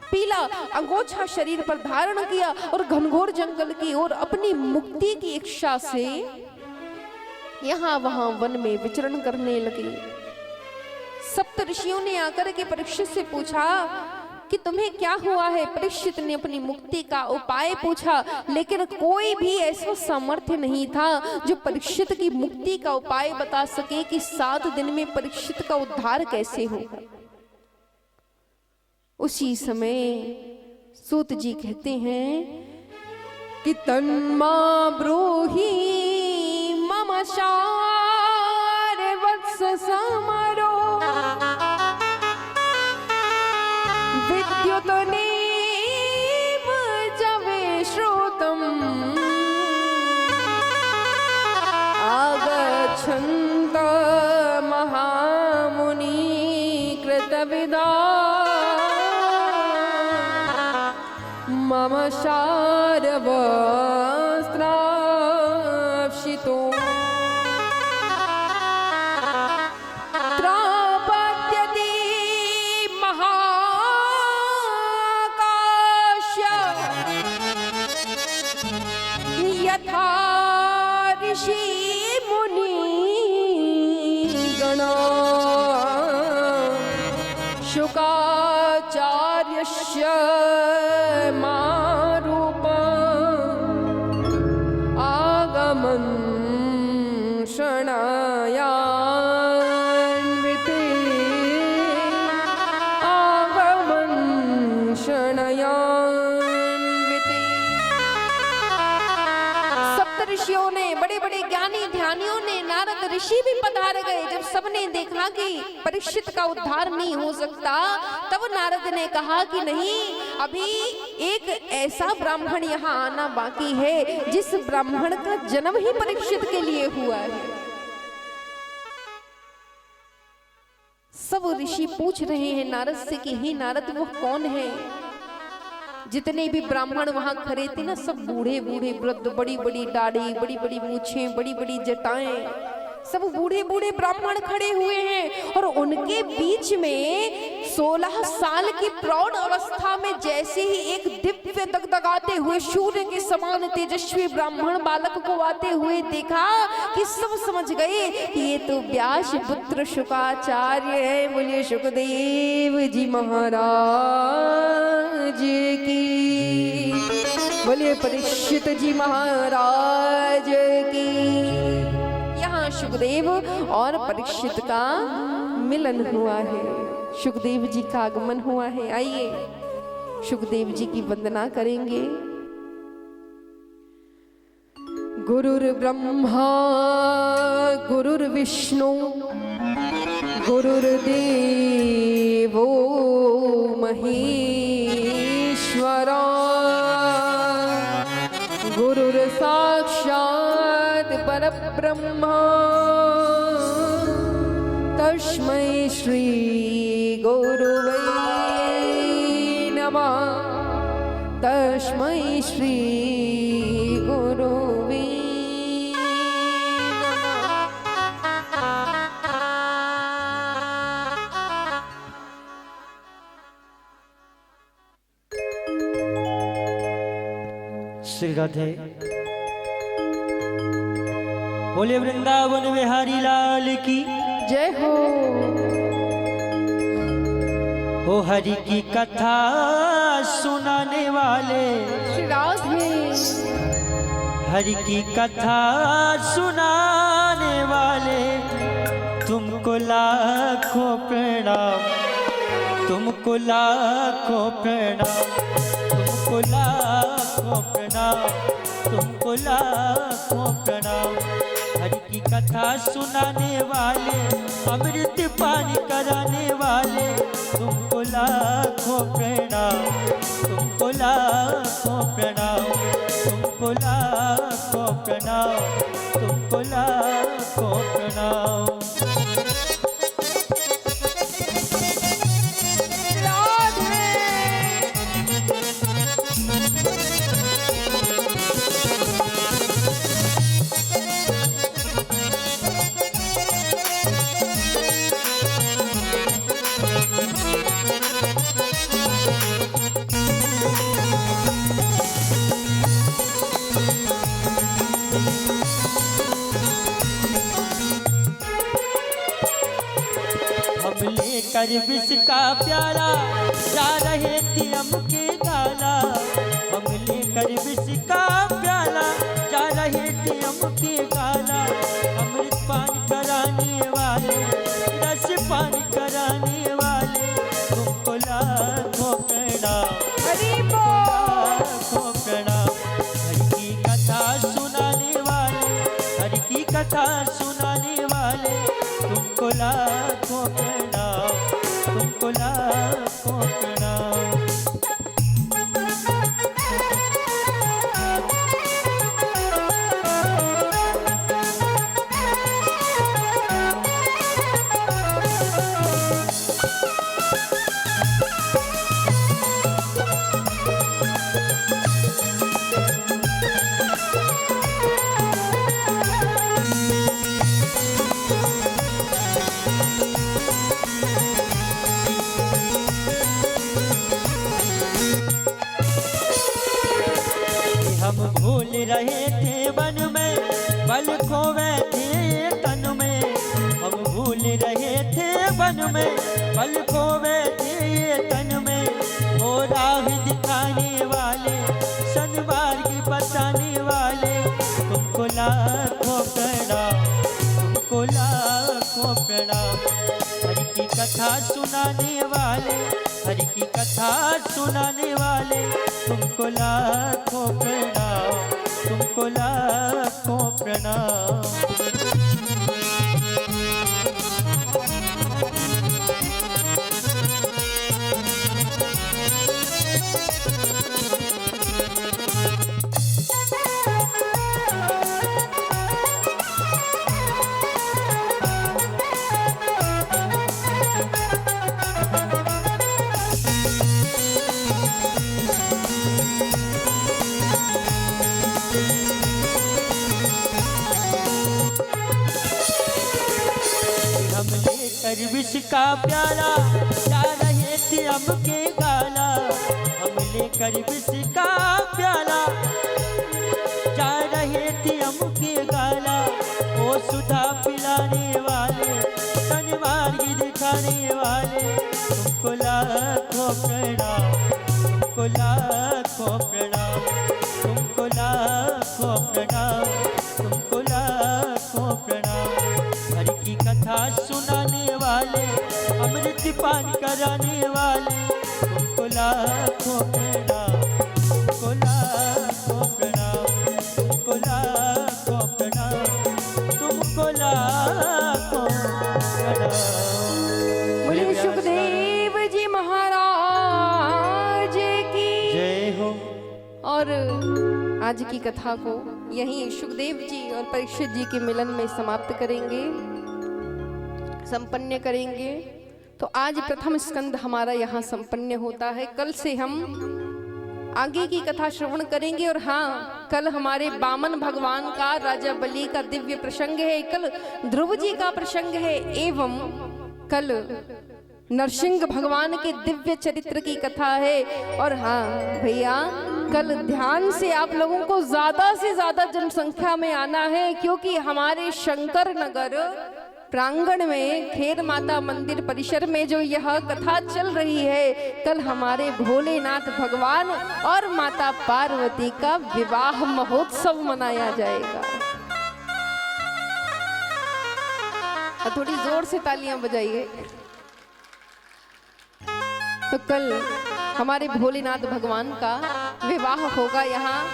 पीला अंगोछा शरीर पर धारण किया और घनघोर जंगल की ओर अपनी मुक्ति की इच्छा से यहाँ वहां वन में विचरण करने लगे। सप्त ऋषियों ने आकर के परीक्षित से पूछा कि तुम्हें क्या हुआ है। परीक्षित ने अपनी मुक्ति का उपाय पूछा, लेकिन कोई भी ऐसा सामर्थ्य नहीं था जो परीक्षित की मुक्ति का उपाय बता सके कि 7 दिन में परीक्षित का उद्धार कैसे होगा। उसी समय सूत जी कहते हैं कि तन्मा ब्रूहि मम शार वत्स समरो विद्युत नीम जवे श्रोतम आगच्छन्त महामुनि कृतविदा मम शारवस्त्राप्सितो त्रापद्यति महाकाश्य यथा ऋषि मुनि गणा शुकाचार्यस्य मारूप आगमन शरणयान्विते आगमन शरणयान्विते। सप्त ऋषियों ने, बड़े बड़े ज्ञानी ध्यानियों ने, नारद ऋषि भी पधार गए। जब सबने देखा कि परीक्षित का उद्धार नहीं हो सकता, तब नारद ने कहा कि नहीं, अभी एक ऐसा ब्राह्मण यहाँ आना बाकी है जिस ब्राह्मण का जन्म ही परीक्षित के लिए हुआ है। सब ऋषि पूछ रहे हैं नारद से कि हे नारद, वो कौन है। जितने भी ब्राह्मण वहां खड़े थे ना, सब बूढ़े बूढ़े वृद्ध, बड़ी बड़ी दाढ़ी, बड़ी बड़ी मूछें, बड़ी बड़ी जटाएं, सब बूढ़े बूढ़े ब्राह्मण खड़े हुए हैं। और उनके बीच में 16 साल की प्रौढ़ अवस्था में जैसे ही एक दिव्य दगदगाते हुए सूर्य के समान तेजस्वी ब्राह्मण बालक को आते हुए देखा कि सब समझ गए कि ये तो व्यास पुत्र शुकाचार्य है। बोलिए सुखदेव जी महाराज की, बोलिए परीक्षित जी महाराज की। यहाँ सुखदेव और परीक्षित का मिलन हुआ है, सुखदेव जी का आगमन हुआ है। आइए सुखदेव जी की वंदना करेंगे। गुरुर्ब्रह्मा गुरुर्विष्णु गुरुर्देवो महेश्वरा गुरुर्साक्षात् परब्रह्मा तस्मै श्री गुरुवे नमः तस्मै श्री गुरुवे श्री राधे। बोले वृंदावन बिहारी लाल की जय हो। ओ हरि की कथा सुनाने वाले, श्री राधे। हरि की कथा सुनाने वाले, तुमको लाखों प्रणाम, तुमको लाखों प्रणाम, तुमको लाखों प्रणाम, तुमको लाखों प्रणाम। हरि की कथा सुनाने वाले, अमृत पान कराने वाले, तुमको लाखों प्रणाम, तुमको लाखों प्रणाम, तुमको लाखों प्रणाम, तुमको लाखों प्रणाम। लेकर विष का प्याला जा रहे थे हम के गाला। हम लेकर विष का प्याला जा रहे थे हम के गाला। अमृत पान कराने वाले, रस पान कराने वाले, तुमको लाखों प्रणाम, लाखों प्रणाम। हरि की कथा सुनाने वाले, हरि की कथा सुनाने वाले, तुमको लाखों प्रणाम, तुमको लाखों प्रणाम। हम भूल रहे थे वन में, बल खोवे थे तन में। हम भूल रहे थे वन में, बल खोवे थे तन में। ओ राह दिखाने वाले, सन्मार्ग बताने वाले, तुमको लाखों प्रणाम, तुमको लाखों प्रणाम। हरि की कथा सुनाने वाले, हरि की कथा सुनाने वाले, तुमको लाखों प्रणाम, तुमको लाखों प्रणाम। हम लेकर विष का प्याला जा रहे थे हम के गाला। हम लेकर विष का प्याला जा रहे थे हम के गाला। ओ सुधा पिलाने वाले, सन्मार्ग दिखाने वाले, तुमको लाखों प्रणाम, तुमको लाखों प्रणाम, तुमको लाखों प्रणाम, तुमको लाखों प्रणाम। हरि की कथा सुनाने वाले, अमृत पान कराने वाले, तुमको लाखों प्रणाम, तुमको लाखों प्रणाम, तुमको लाखों प्रणाम, तुमको लाखों प्रणाम। बोले सुखदेव जी महाराज की जय हो। और आज की कथा को यहीं सुखदेव जी और परीक्षित जी के मिलन में समाप्त करेंगे, संपन्न करेंगे। तो आज प्रथम स्कंद हमारा यहाँ संपन्न होता है। कल से हम आगे की कथा श्रवण करेंगे। और हाँ, कल हमारे बामन भगवान का, राजा बलि का दिव्य प्रसंग है। कल ध्रुव जी का प्रसंग है, एवं कल नरसिंह भगवान के दिव्य चरित्र की कथा है। और हाँ भैया, कल ध्यान से आप लोगों को ज्यादा से ज्यादा जनसंख्या में आना है, क्योंकि हमारे शंकर नगर प्रांगण में खेर माता मंदिर परिसर में जो यह कथा चल रही है, कल हमारे भोलेनाथ भगवान और माता पार्वती का विवाह महोत्सव मनाया जाएगा। और थोड़ी जोर से तालियां बजाइए। तो कल हमारे भोलेनाथ भगवान का विवाह होगा यहाँ।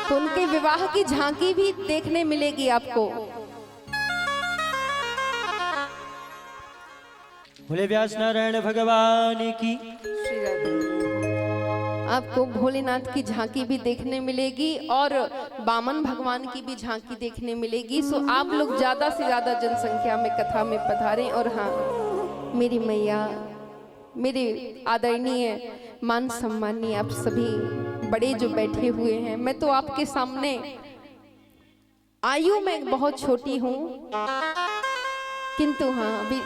तो उनके विवाह की झांकी भी देखने मिलेगी आपको। भोले व्यास नारायण भगवान की श्री राधे। आपको भोलेनाथ की झांकी भी देखने मिलेगी और बामन भगवान की भी झांकी देखने मिलेगी। सो आप लोग ज्यादा से ज्यादा जनसंख्या में कथा में पधारें। और हाँ, मेरी मैया, मेरे आदरणीय मान सम्मानीय आप सभी बड़े जो बैठे हुए हैं, मैं तो आपके सामने आयु में बहुत छोटी हूँ, किंतु हाँ अभी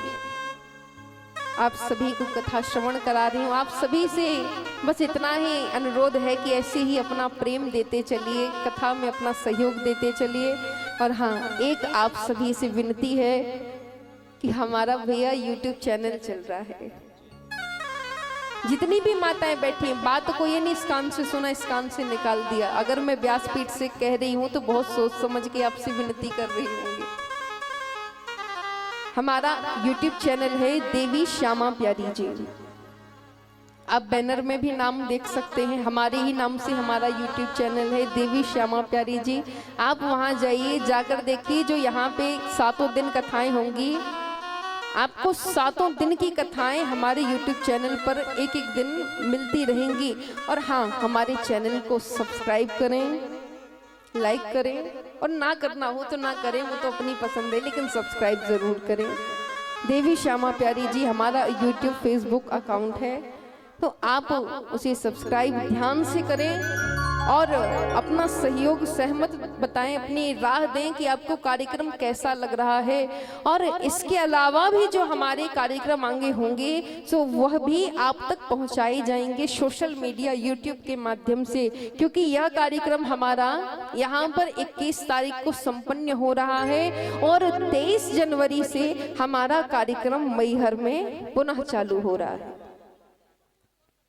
आप सभी को कथा श्रवण करा रही हूँ। आप सभी से बस इतना ही अनुरोध है कि ऐसे ही अपना प्रेम देते चलिए, कथा में अपना सहयोग देते चलिए। और हाँ, एक आप सभी से विनती है कि हमारा भैया YouTube चैनल चल रहा है। जितनी भी माताएं बैठी हैं, बात को ये नहीं इस कान से सुना इस कान से निकाल दिया। अगर मैं व्यासपीठ से कह रही हूँ तो बहुत सोच समझ के आपसे विनती कर रही होंगी। हमारा YouTube चैनल है देवी श्यामा प्यारी जी। आप बैनर में भी नाम देख सकते हैं, हमारे ही नाम से हमारा YouTube चैनल है देवी श्यामा प्यारी जी। आप वहां जाइए, जाकर देखिए जो यहाँ पे 7 दिन कथाएं होंगी। आपको 7 दिन की कथाएं हमारे YouTube चैनल पर एक एक दिन मिलती रहेंगी। और हाँ, हमारे चैनल को सब्सक्राइब करें, लाइक करें, और ना करना हो तो ना करें, वो तो अपनी पसंद है, लेकिन सब्सक्राइब जरूर करें। देवी श्यामा प्यारी जी हमारा YouTube फेसबुक अकाउंट है, तो आप उसे सब्सक्राइब ध्यान से करें और अपना सहयोग सहमत बताएं, अपनी राह दें कि आपको कार्यक्रम कैसा लग रहा है। और इसके अलावा भी जो हमारे कार्यक्रम आगे होंगे तो वह भी आप तक पहुंचाए जाएंगे सोशल मीडिया YouTube के माध्यम से, क्योंकि यह कार्यक्रम हमारा यहाँ पर 21 तारीख को संपन्न हो रहा है और 23 जनवरी से हमारा कार्यक्रम मैहर में पुनः चालू हो रहा है।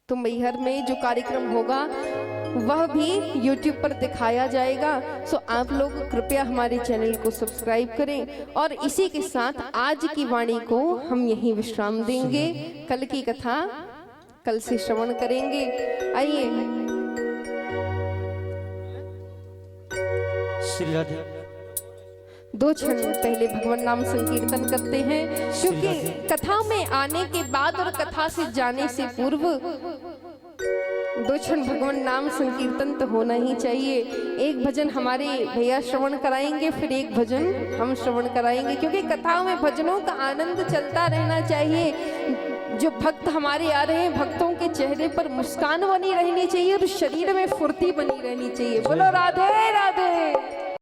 तो मैहर में जो कार्यक्रम होगा वह भी YouTube पर दिखाया जाएगा। सो आप लोग कृपया हमारे चैनल को सब्सक्राइब करें। और इसी के साथ आज की वाणी को हम यहीं विश्राम देंगे। कल की कथा कल से श्रवण करेंगे। आइए श्री राधे। 2 क्षण पहले भगवान नाम संकीर्तन करते हैं, क्योंकि कथा में आने के बाद और कथा से जाने से पूर्व 2 क्षण भगवान नाम संकीर्तन तो होना ही चाहिए। एक भजन हमारे भैया श्रवण कराएंगे, फिर एक भजन हम श्रवण कराएंगे, क्योंकि कथाओं में भजनों का आनंद चलता रहना चाहिए। जो भक्त हमारे आ रहे हैं, भक्तों के चेहरे पर मुस्कान बनी रहनी चाहिए और शरीर में फुर्ती बनी रहनी चाहिए। बोलो राधे राधे।